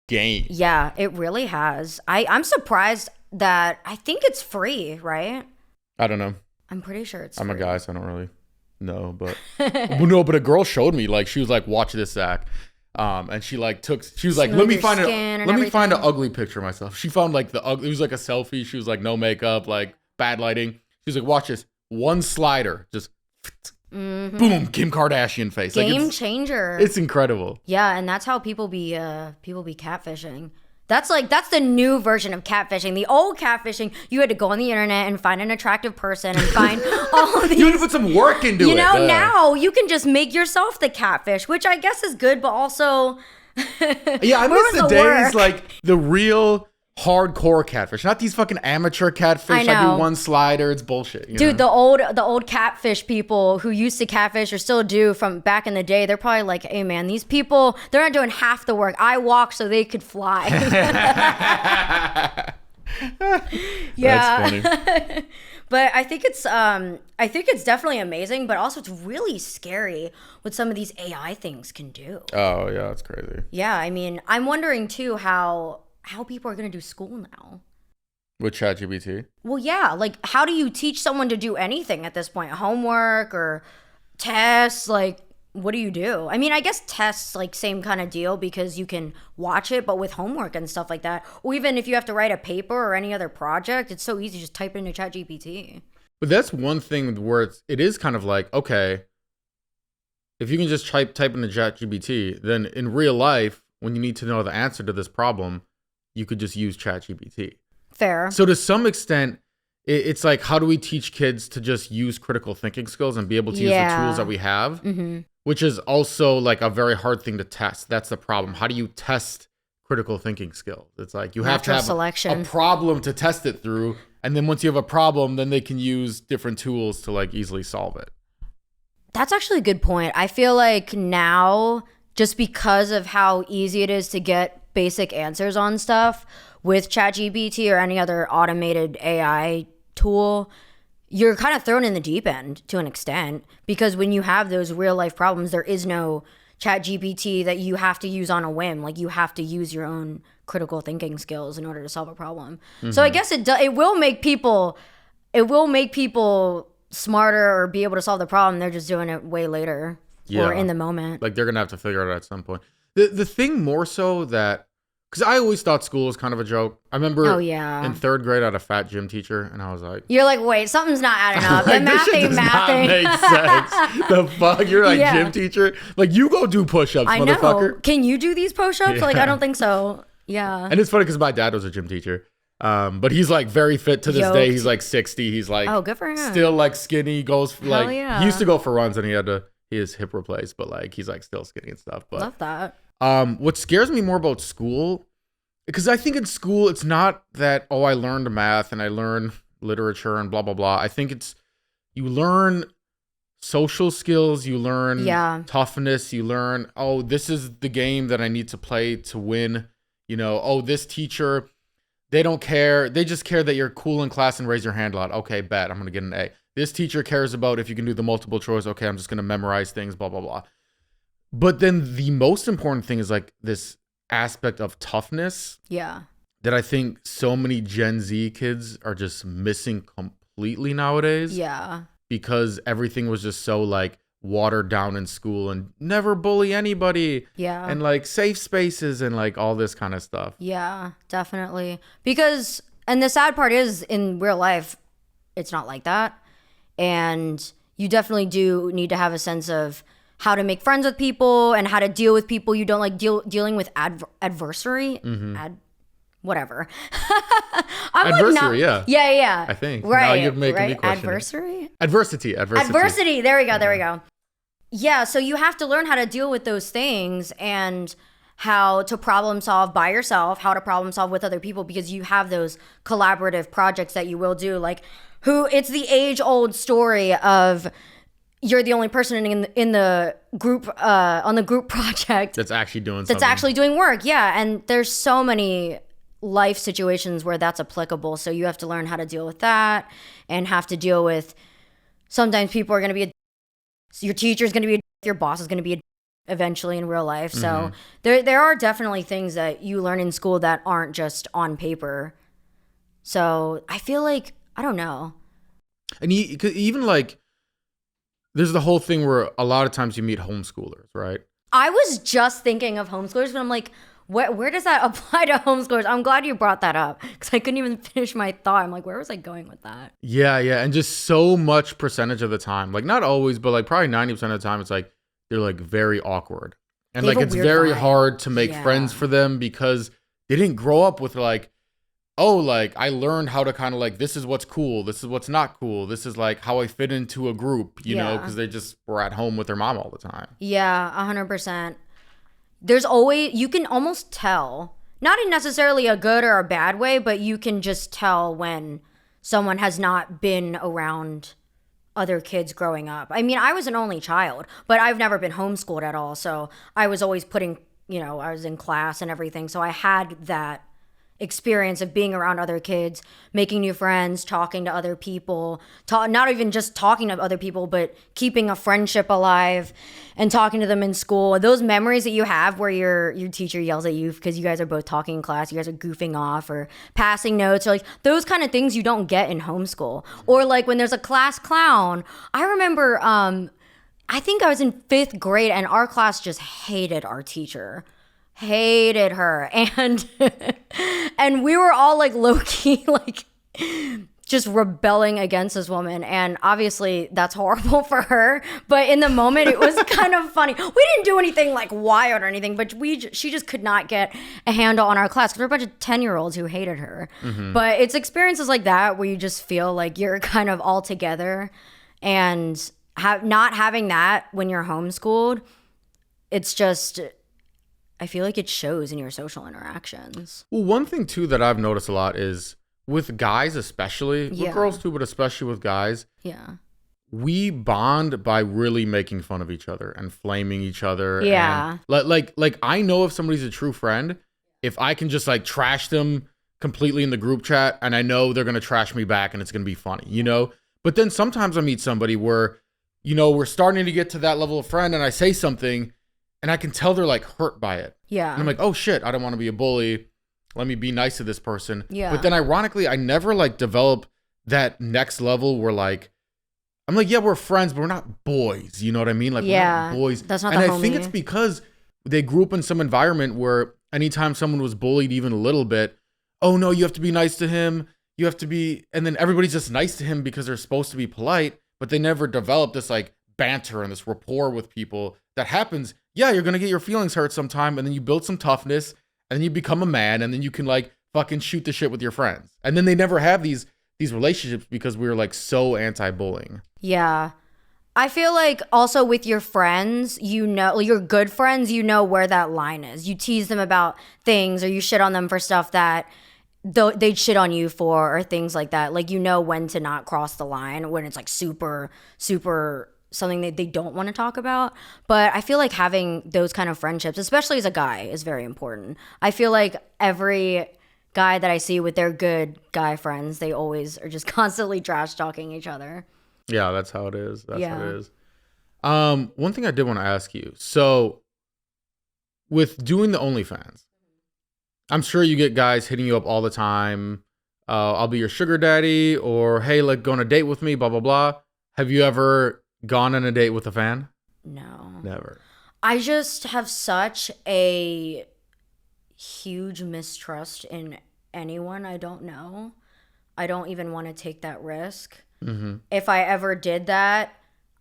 game. Yeah, it really has. I'm surprised that I think it's free, right? I don't know. I'm pretty sure it's I'm free. a guy, so I don't really know, but but a girl showed me, like, she was like, watch this, Zach. And she like she was like, let me find an ugly picture of myself. She found like it was like a selfie. She was like, no makeup, like bad lighting. She was like, watch this, one slider, just boom, Kim Kardashian face. Game like, changer. It's incredible. Yeah, and that's how people be catfishing. That's the new version of catfishing. The old catfishing, you had to go on the internet and find an attractive person and find all these. You had to put some work into it. You know, now you can just make yourself the catfish, which I guess is good, but also. Yeah, I miss the days like the real hardcore catfish, not these fucking amateur catfish. I do one slider, it's bullshit. Dude, the old catfish people who used to catfish or still do from back in the day, they're probably like, hey man, these people, they're not doing half the work. I walk so they could fly. Yeah. That's funny. But I think it's definitely amazing, but also it's really scary what some of these AI things can do. Oh yeah, that's crazy. Yeah, I mean, I'm wondering too how people are going to do school now. With ChatGPT? Well, yeah. Like, how do you teach someone to do anything at this point? Homework or tests? Like, what do you do? I mean, I guess tests, like, same kind of deal because you can watch it, but with homework and stuff like that. Or even if you have to write a paper or any other project, it's so easy to just type it into ChatGPT. But that's one thing where it is kind of like, okay, if you can just type into ChatGPT, then in real life, when you need to know the answer to this problem, you could just use ChatGPT. Fair. So to some extent, it's like, how do we teach kids to just use critical thinking skills and be able to use the tools that we have? Mm-hmm. Which is also like a very hard thing to test. That's the problem. How do you test critical thinking skills? It's like you have to have a problem to test it through. And then once you have a problem, then they can use different tools to like easily solve it. That's actually a good point. I feel like now, just because of how easy it is to get basic answers on stuff with ChatGPT or any other automated AI tool, you're kind of thrown in the deep end to an extent, because when you have those real life problems, there is no ChatGPT that you have to use on a whim. Like, you have to use your own critical thinking skills in order to solve a problem. Mm-hmm. So I guess it will make people smarter or be able to solve the problem. They're just doing it way later or in the moment. Like, they're gonna have to figure it out at some point. The thing more so that, because I always thought school was kind of a joke. I remember in third grade, I had a fat gym teacher, and I was like... You're like, wait, something's not adding up. The math ain't mathing. Make sense. The fuck? You're like, gym teacher? Like, you go do push-ups, motherfucker. Know. Can you do these push-ups? Yeah. Like, I don't think so. Yeah. And it's funny because my dad was a gym teacher. But he's like very fit to this day. He's like 60. He's like... Oh, good for him. Still like skinny. Goes for like... He used to go for runs, and he had his hip replaced, but like he's like still skinny and stuff. But love that. What scares me more about school, because I think in school, it's not that, I learned math and I learned literature and blah, blah, blah. I think it's, you learn social skills, you learn toughness, you learn, this is the game that I need to play to win. You know, this teacher, they don't care. They just care that you're cool in class and raise your hand a lot. Okay, bet, I'm going to get an A. This teacher cares about if you can do the multiple choice. Okay, I'm just going to memorize things, blah, blah, blah. But then the most important thing is like this aspect of toughness. Yeah. That I think so many Gen Z kids are just missing completely nowadays. Yeah. Because everything was just so like watered down in school and never bully anybody. Yeah. And like safe spaces and like all this kind of stuff. Yeah, definitely. Because, and the sad part is in real life, it's not like that. And you definitely do need to have a sense of how to make friends with people and how to deal with people you don't like dealing with adversary. Mm-hmm. Whatever. Adversary, yeah. I think. Right. Now you're making me question Adversary? Adversity. There we go. Yeah, so you have to learn how to deal with those things and how to problem solve by yourself, how to problem solve with other people, because you have those collaborative projects that you will do. Like, it's the age-old story of you're the only person in the group on the group project that's actually doing work. Yeah, and there's so many life situations where that's applicable. So you have to learn how to deal with that and have to deal with, sometimes people are going to be your teacher's going to be your boss is going to be eventually in real life. So there are definitely things that you learn in school that aren't just on paper. So I feel like, I don't know. And even like, there's the whole thing where a lot of times you meet homeschoolers, right? I was just thinking of homeschoolers, but I'm like, where does that apply to homeschoolers? I'm glad you brought that up because I couldn't even finish my thought. I'm like, where was I going with that? Yeah. And just so much percentage of the time, like not always, but like probably 90% of the time, it's like they're like very awkward. And like it's very hard to make friends for them because they didn't grow up with like, oh, like I learned how to kind of like, this is what's cool, this is what's not cool, this is like how I fit into a group, you know, because they just were at home with their mom all the time. Yeah, 100%. There's always, you can almost tell, not in necessarily a good or a bad way, but you can just tell when someone has not been around other kids growing up. I mean, I was an only child, but I've never been homeschooled at all. So I was always putting, I was in class and everything. So I had that experience of being around other kids, making new friends, talking to other people, not even just talking to other people, but keeping a friendship alive and talking to them in school. Those memories that you have where your teacher yells at you because you guys are both talking in class, you guys are goofing off or passing notes, or like those kind of things you don't get in homeschool. Or like when there's a class clown. I remember I think I was in 5th grade and our class just hated our teacher. Hated her. And and we were all like low-key like just rebelling against this woman, and obviously that's horrible for her, but in the moment it was kind of funny. We didn't do anything like wild or anything, but she just could not get a handle on our class because we're a bunch of 10-year-olds who hated her. But it's experiences like that where you just feel like you're kind of all together, and not having that when you're homeschooled, it's just, I feel like it shows in your social interactions. Well, one thing too that I've noticed a lot is with guys, especially with girls too, but especially with guys. Yeah. We bond by really making fun of each other and flaming each other. Yeah. And like I know if somebody's a true friend, if I can just like trash them completely in the group chat, and I know they're going to trash me back and it's going to be funny, you know? But then sometimes I meet somebody where, we're starting to get to that level of friend and I say something and I can tell they're like hurt by it. Yeah. And I'm like, oh shit, I don't want to be a bully. Let me be nice to this person. Yeah. But then ironically, I never like develop that next level where like, I'm like, yeah, we're friends, but we're not boys. You know what I mean? Like, we're not boys. That's not and the I think it's because they grew up in some environment where anytime someone was bullied even a little bit, oh no, you have to be nice to him. You have to be, and then everybody's just nice to him because they're supposed to be polite, but they never develop this like banter and this rapport with people that happens. Yeah, you're going to get your feelings hurt sometime, and then you build some toughness, and then you become a man, and then you can like fucking shoot the shit with your friends. And then they never have these relationships because we were like so anti-bullying. Yeah. I feel like also with your friends, your good friends, where that line is. You tease them about things, or you shit on them for stuff that they'd shit on you for, or things like that. Like, when to not cross the line, when it's like super, super something that they don't want to talk about. But I feel like having those kind of friendships, especially as a guy, is very important. I feel like every guy that I see with their good guy friends, they always are just constantly trash talking each other. Yeah, that's how it is. How it is. One thing I did want to ask you. So with doing the OnlyFans, I'm sure you get guys hitting you up all the time. I'll be your sugar daddy, or hey, like go on a date with me, blah, blah, blah. Have you ever gone on a date with a fan? No. Never. I just have such a huge mistrust in anyone I don't know. I don't even want to take that risk. Mm-hmm. If I ever did that,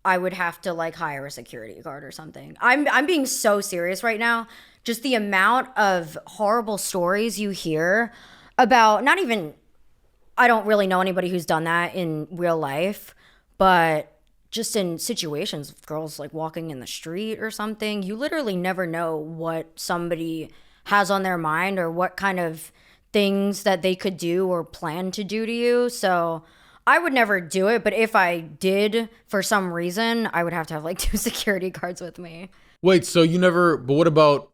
I would have to like hire a security guard or something. I'm being so serious right now. Just the amount of horrible stories you hear about, not even, I don't really know anybody who's done that in real life, but just in situations of girls like walking in the street or something, you literally never know what somebody has on their mind or what kind of things that they could do or plan to do to you. So I would never do it, but if I did for some reason, I would have to have like 2 security guards with me. Wait, so what about,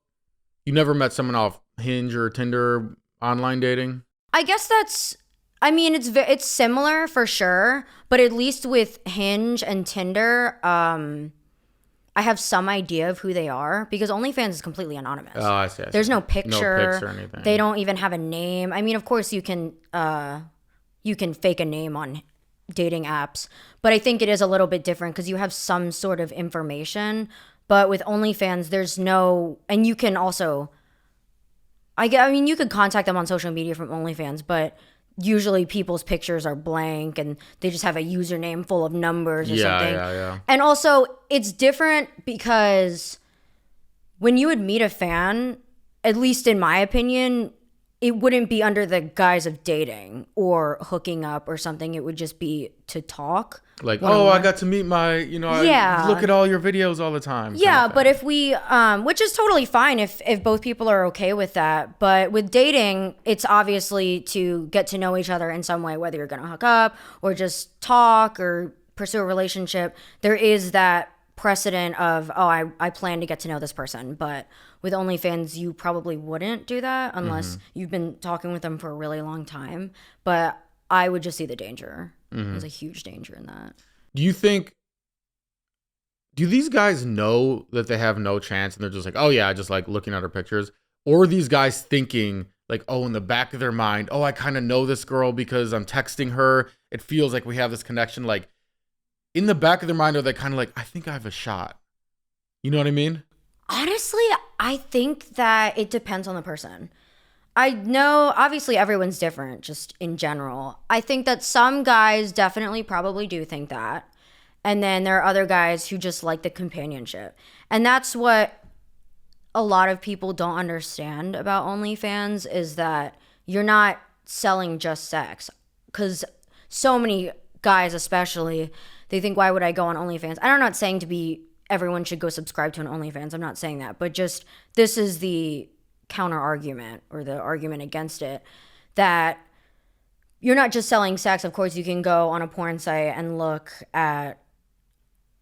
you never met someone off Hinge or Tinder, online dating? I guess it's similar for sure, but at least with Hinge and Tinder, I have some idea of who they are because OnlyFans is completely anonymous. Oh, I see. There's no picture. No pics or anything. They don't even have a name. I mean, of course you can fake a name on dating apps, but I think it is a little bit different because you have some sort of information. But with OnlyFans, there's no, and you can also, you could contact them on social media from OnlyFans, but usually people's pictures are blank and they just have a username full of numbers or something. Yeah. And also, it's different because when you would meet a fan, at least in my opinion, it wouldn't be under the guise of dating or hooking up or something. It would just be to talk. Like, oh, I got to meet my, I look at all your videos all the time. Yeah, but if we, which is totally fine if both people are okay with that. But with dating, it's obviously to get to know each other in some way, whether you're going to hook up or just talk or pursue a relationship. There is that precedent of, oh, I plan to get to know this person. But with OnlyFans, you probably wouldn't do that unless you've been talking with them for a really long time. But I would just see the danger. There's a huge danger in that. Do these guys know that they have no chance and they're just like, oh yeah, just like looking at her pictures? Or are these guys thinking like, oh, in the back of their mind, oh, I kind of know this girl because I'm texting her. It feels like we have this connection. Like in the back of their mind, are they kind of like, I think I have a shot? You know what I mean? Honestly, I think that it depends on the person. I know obviously everyone's different just in general. I think that some guys definitely probably do think that. And then there are other guys who just like the companionship. And that's what a lot of people don't understand about OnlyFans is that you're not selling just sex. Because so many guys especially, they think, why would I go on OnlyFans? I'm not saying everyone should go subscribe to an OnlyFans. I'm not saying that. But just this is the counter argument or the argument against it, that you're not just selling sex. Of course, you can go on a porn site and look at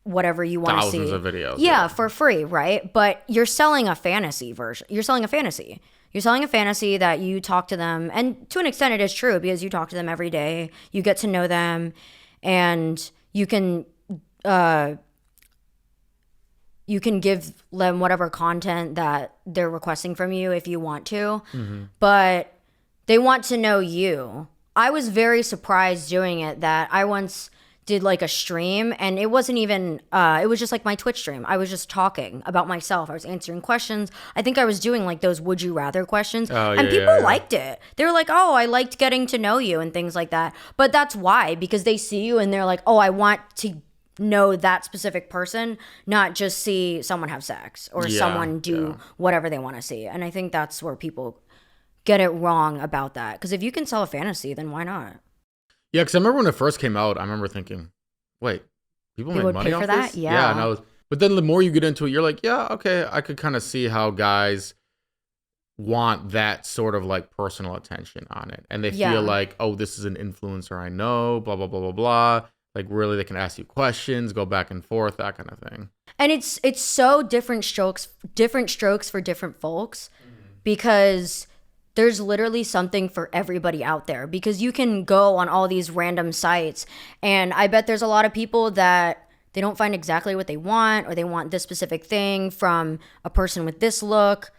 whatever you want to see. Thousands of videos. Yeah, for free, right? But you're selling a fantasy version. You're selling a fantasy. You're selling a fantasy that you talk to them. And to an extent, it is true because you talk to them every day. You get to know them and you can give them whatever content that they're requesting from you if you want to. But they want to know you. I was very surprised doing it that I once did like a stream and it wasn't even, it was just like my Twitch stream. I was just talking about myself. I was answering questions. I think I was doing like those would you rather questions. And people liked it. They were like, oh, I liked getting to know you and things like that. But that's why, because they see you and they're like, oh, I want to know that specific person, not just see someone have sex or someone do whatever they want to see. And I think that's where people get it wrong about that. Because if you can sell a fantasy, then why not? Yeah, because I remember when it first came out, I remember thinking, wait, people make money off this? Yeah. Yeah, but then the more you get into it, you're like, yeah, okay, I could kind of see how guys want that sort of like personal attention on it. And they feel like, oh, this is an influencer I know, blah, blah, blah, blah, blah. Like really, they can ask you questions, go back and forth, that kind of thing. And it's so different strokes for different folks because there's literally something for everybody out there because you can go on all these random sites and I bet there's a lot of people that they don't find exactly what they want or they want this specific thing from a person with this look.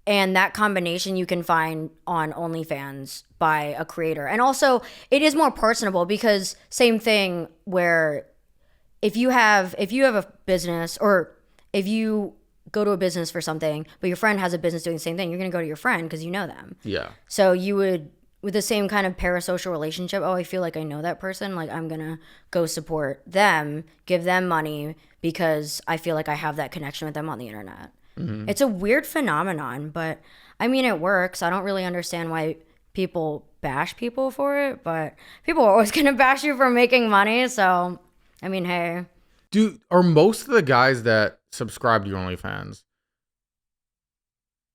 And that combination you can find on OnlyFans by a creator. And also, it is more personable because same thing where if you have a business or if you go to a business for something, but your friend has a business doing the same thing, you're going to go to your friend because you know them. Yeah. So you would, with the same kind of parasocial relationship, oh, I feel like I know that person. Like I'm going to go support them, give them money because I feel like I have that connection with them on the internet. It's a weird phenomenon, but I mean, it works. I don't really understand why people bash people for it, but people are always going to bash you for making money. So, I mean, hey. Are most of the guys that subscribe to your OnlyFans,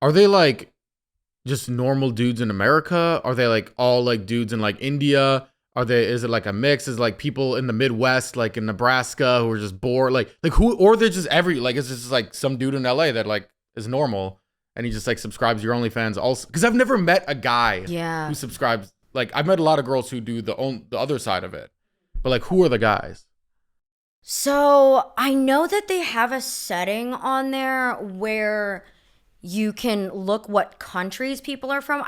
are they like just normal dudes in America? Are they like all like dudes in like India? Is it like a mix? Is it like people in the Midwest, like in Nebraska, who are just bored? Like who, or they're just it's just like some dude in LA that like is normal and he just like subscribes to your OnlyFans also. Cause I've never met a guy who subscribes. Like I've met a lot of girls who do the other side of it, but like who are the guys? So I know that they have a setting on there where you can look what countries people are from.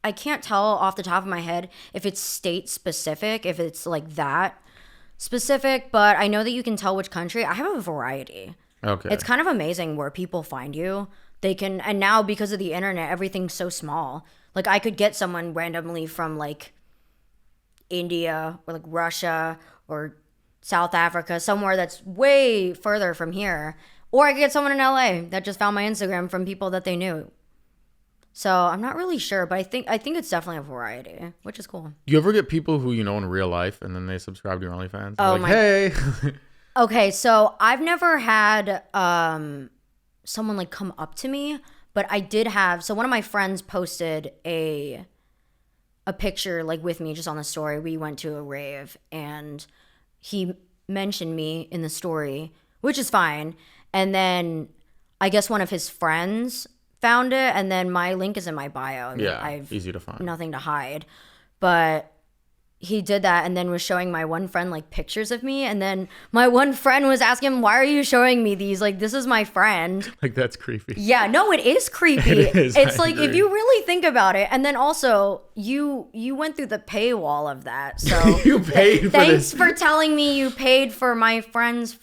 I can't tell off the top of my head if it's state specific, if it's like that specific, but I know that you can tell which country. I have a variety. Okay. It's kind of amazing where people find you. They can, and now because of the internet, everything's so small. Like I could get someone randomly from like India or like Russia or South Africa, somewhere that's way further from here. Or I could get someone in LA that just found my Instagram from people that they knew. So I'm not really sure, but I think it's definitely a variety, which is cool. Do you ever get people who you know in real life and then they subscribe to your OnlyFans? Oh, like, hey. Okay, so I've never had someone like come up to me, but I did have. So one of my friends posted a picture like with me just on the story. We went to a rave and he mentioned me in the story, which is fine. And then I guess one of his friends found it, and then my link is in my bio. I mean, Yeah, I've easy to find. nothing to hide. But he did that and then was showing my one friend like pictures of me, and then my one friend was asking him, why are you showing me these? Like, this is my friend. Like, that's creepy. Yeah, no, it is creepy. It is, It's I like, agree. if you really think about it, and then also you went through the paywall of that. So You paid for thanks this. for telling me you paid for my friend's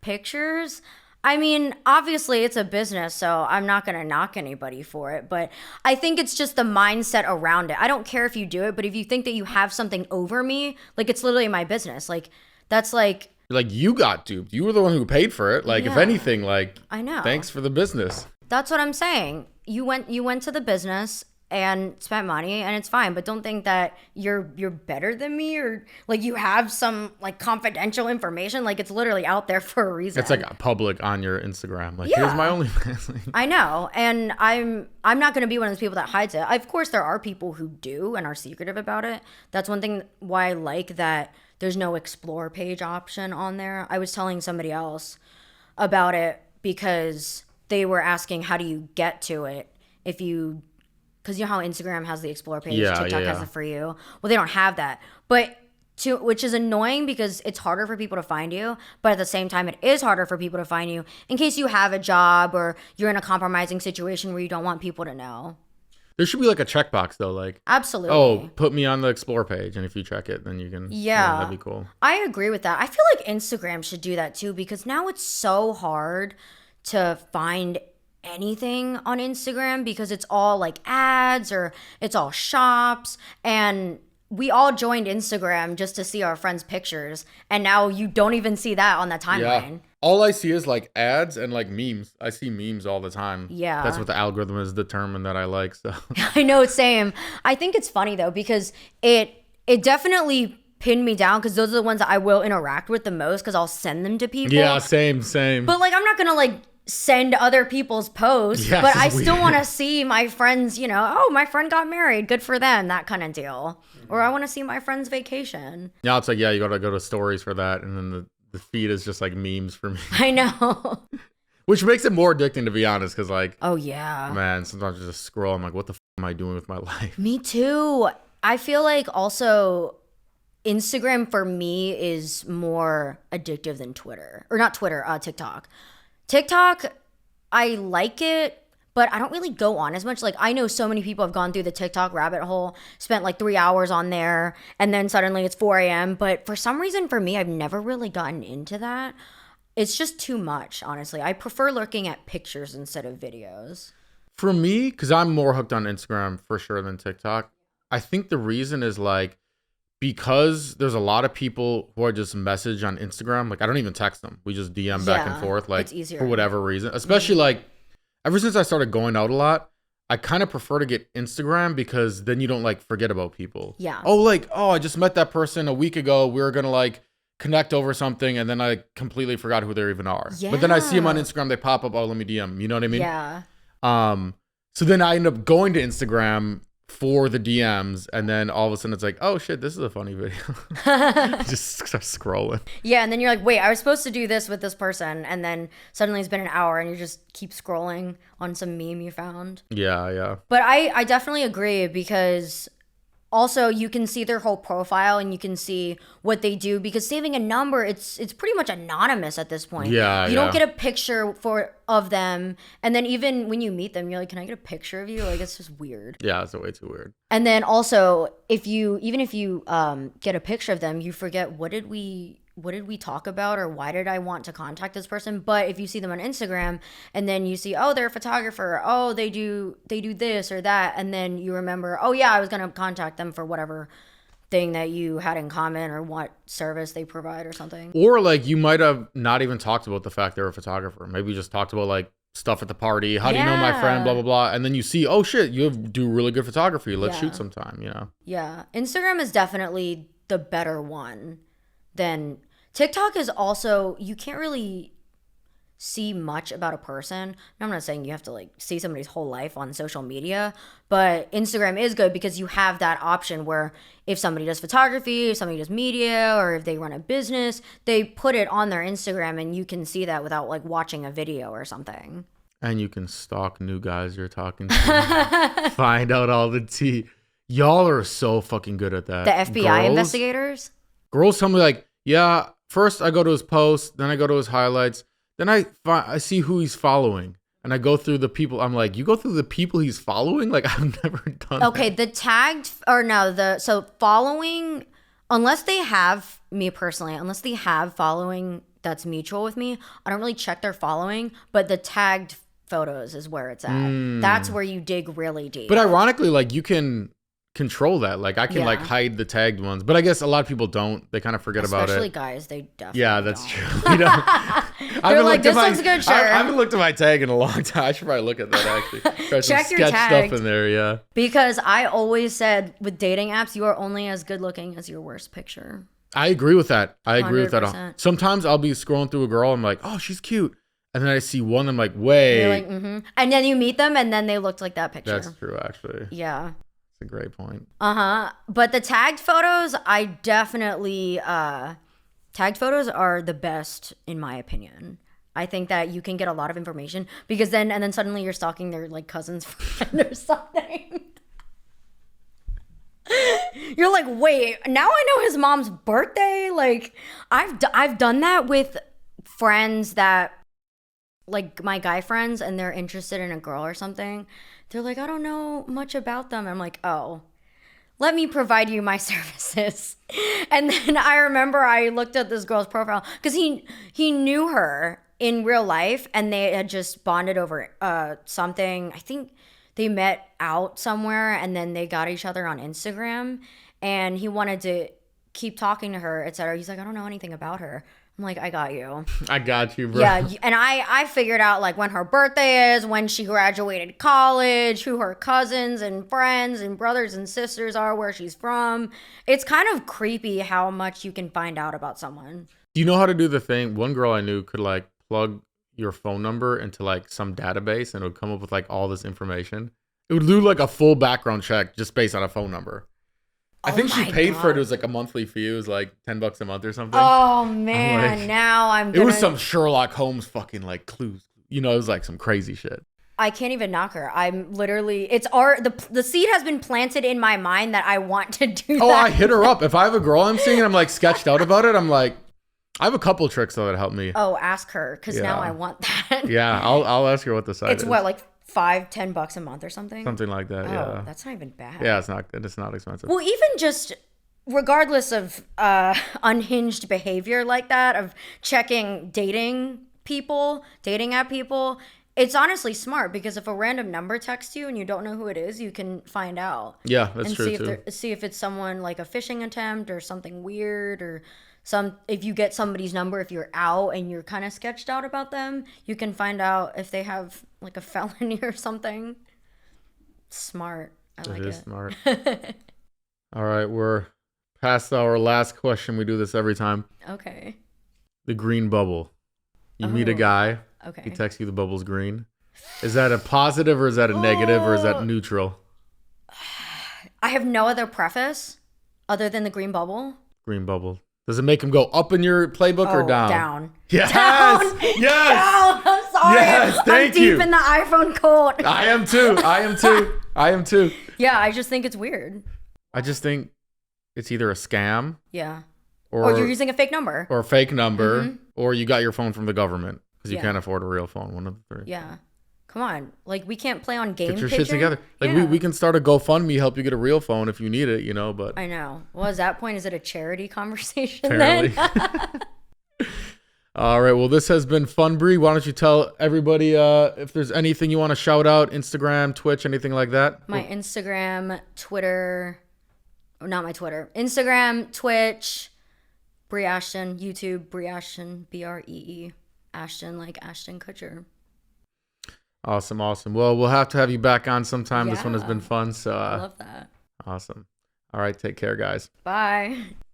pictures. I mean, obviously it's a business, so I'm not going to knock anybody for it, but I think it's just the mindset around it. I don't care if you do it, but if you think that you have something over me, like, it's literally my business. Like, that's like, Like, you got duped. You were the one who paid for it. Like, if Yeah. anything, like, I know. thanks for the business. That's what I'm saying. You went to the business and spent money, and it's fine, but don't think that you're better than me, or like you have some like confidential information. Like, it's literally out there for a reason. It's like public on your Instagram. Like, Yeah. here's my OnlyFans. I know, and I'm not going to be one of those people that hides it. Of course, there are people who do and are secretive about it. That's one thing why I like that there's no explore page option on there. I was telling somebody else about it because they were asking, how do you get to it because you know how Instagram has the explore page, Yeah, TikTok yeah, has yeah. the for you. Well, they don't have that, which is annoying because it's harder for people to find you. But at the same time, it is harder for people to find you in case you have a job or you're in a compromising situation where you don't want people to know. There should be like a checkbox though, like, Absolutely. oh, put me on the explore page, and if you check it, then you can. Yeah. That'd be cool. I agree with that. I feel like Instagram should do that too, because now it's so hard to find anything on Instagram because it's all like ads or it's all shops, and we all joined Instagram just to see our friends' pictures, and now you don't even see that on the timeline. Yeah. All I see is like ads and like memes. I see memes all the time. Yeah. That's what the algorithm is determined that I like. So I know, same. I think it's funny though because it definitely pinned me down because those are the ones that I will interact with the most because I'll send them to people. yeah, same. But like, I'm not gonna like send other people's posts, Yes, but I it's still weird. want to see my friends, oh, my friend got married, good for them, that kind of deal. Or I want to see my friend's vacation. Now it's like, yeah, you gotta go to stories for that, and then the feed is just like memes for me, I know. which makes it more addicting to be honest. Because like, Oh yeah. man, sometimes I just scroll. I'm like, what the am I doing with my life? Me too. I feel like also Instagram for me is more addictive than Twitter. Or not Twitter, TikTok. TikTok, I like it, but I don't really go on as much. Like, I know so many people have gone through the TikTok rabbit hole, spent like 3 hours on there, and then suddenly it's 4 a.m. But for some reason, for me, I've never really gotten into that. It's just too much, honestly. I prefer looking at pictures instead of videos. For me, because I'm more hooked on Instagram for sure than TikTok. I think the reason is like, because there's a lot of people who are just message on Instagram. Like, I don't even text them. We just DM back and Yeah, forth, like, it's easier. for whatever reason. Especially like, ever since I started going out a lot, I kind of prefer to get Instagram because then you don't like forget about people. Yeah. Oh, I just met that person a week ago. We were gonna like connect over something, and then I completely forgot who they even are. But then I see them on Yeah. Instagram. They pop up. Oh, let me DM. You know what I mean? Yeah. So then I end up going to Instagram for the DMs, and then all of a sudden it's like, oh shit, this is a funny video. Just start scrolling. Yeah, and then you're like, wait, I was supposed to do this with this person, and then suddenly it's been an hour and you just keep scrolling on some meme you found. Yeah. But I definitely agree because also you can see their whole profile and you can see what they do because saving a number, it's pretty much anonymous at this point. Yeah, You don't yeah. get a picture of them, and then even when you meet them, you're like, can I get a picture of you? Like, it's just weird. Yeah, it's way too weird. And then also, if you get a picture of them, you forget what did we talk about or why did I want to contact this person? But if you see them on Instagram and then you see, oh, they're a photographer, oh, they do this or that, and then you remember, oh yeah, I was gonna contact them for whatever thing that you had in common or what service they provide or something. Or like you might have not even talked about the fact they're a photographer. Maybe you just talked about like stuff at the party. How do you know my friend? Blah, blah, blah. And then you see, oh shit, you do really good photography. Let's shoot sometime, you know? Yeah. Instagram is definitely the better one than TikTok is also, you can't really see much about a person. I'm not saying you have to like see somebody's whole life on social media, but Instagram is good because you have that option where if somebody does photography, if somebody does media, or if they run a business, they put it on their Instagram and you can see that without like watching a video or something. And you can stalk new guys you're talking to. Find out all the tea. Y'all are so fucking good at that. The FBI investigators? Girls tell me like, yeah, first I go to his post, then I go to his highlights. Then I see who he's following, and I go through the people. I'm like, you go through the people he's following? Like, I've never done that. Okay, the tagged, or no, so following, unless they have, me personally, unless they have following that's mutual with me, I don't really check their following, but the tagged photos is where it's at. That's where you dig really deep. But ironically, like, you can control that. Like, I can like hide the tagged ones, but I guess a lot of people don't. They kind of forget about it. Especially guys, they definitely that's don't. True. You know, They're like, this looks good, sure. I haven't looked at my tag in a long time. I should probably look at that actually. Check your sketch tagged stuff in there, yeah. Because I always said with dating apps, you are only as good looking as your worst picture. I agree with that. 100%. Sometimes I'll be scrolling through a girl. I'm like, oh, she's cute. And then I see one. I'm like, wait. You're like, And then you meet them and then they looked like that picture. That's true, actually. Yeah. A great point. But the tagged photos, I definitely tagged photos are the best in my opinion. I think that you can get a lot of information because then suddenly you're stalking their like cousin's friend or something. You're like, wait, now I know his mom's birthday. Like I've done that with friends that like my guy friends, and they're interested in a girl or something. They're like, I don't know much about them. I'm like, oh, let me provide you my services. And then I remember I looked at this girl's profile because he knew her in real life and they had just bonded over something. I think they met out somewhere and then they got each other on Instagram and he wanted to keep talking to her, etc. He's like, I don't know anything about her. I'm like, I got you. I got you, bro. Yeah, and I figured out like when her birthday is, when she graduated college, who her cousins and friends and brothers and sisters are, where she's from. It's kind of creepy how much you can find out about someone. Do you know how to do the thing? One girl I knew could like plug your phone number into like some database and it would come up with like all this information. It would do like a full background check just based on a phone number. I think she paid for it. It was like a monthly fee. It was like $10 a month or something. Oh man, like, now I'm gonna... It was some Sherlock Holmes fucking like clues. You know, it was like some crazy shit. I can't even knock her. I'm literally, the seed has been planted in my mind that I want to do that. Oh, I hit her up. If I have a girl I'm seeing and I'm like sketched out about it, I'm like, I have a couple tricks though that help me. Oh, ask her because now I want that. Yeah, I'll ask her what the site is. It's what, like $5-10 a month or something? Something like that, yeah. That's not even bad. Yeah, it's not expensive. Well, even just regardless of unhinged behavior like that, of checking dating app people, it's honestly smart because if a random number texts you and you don't know who it is, you can find out. Yeah, that's true too. See if it's someone like a phishing attempt or something weird, or if you get somebody's number, if you're out and you're kind of sketched out about them, you can find out if they have like a felony or something. Smart. I like it. It is smart. All right, we're past our last question. We do this every time. Okay. The green bubble. You meet a guy. Okay. He texts you the bubble's green. Is that a positive or is that a negative or is that neutral? I have no other preface other than the green bubble. Green bubble. Does it make him go up in your playbook or down? Down. Yes. Down. Yes. Down. I'm sorry. Yes. Thank you. I'm deep in the iPhone code. I am too. Yeah, I just think it's weird. I just think it's either a scam. Yeah. Or you're using a fake number. Or a fake number. Or you got your phone from the government because you can't afford a real phone. One of the three. Yeah. Come on. Like, we can't play on game Get your pitching? shit together. Like, we can start a GoFundMe, help you get a real phone if you need it, you know, but... I know. Well, at that point, is it a charity conversation apparently. Then? All right. Well, this has been fun, Bree. Why don't you tell everybody if there's anything you want to shout out, Instagram, Twitch, anything like that? My Instagram, Twitter... Not my Twitter. Instagram, Twitch, Bree Ashton, YouTube, Bree Ashton, Bree. Ashton, like Ashton Kutcher. Awesome. Well, we'll have to have you back on sometime. This one has been fun. So I love that. awesome. All right. Take care, guys. Bye.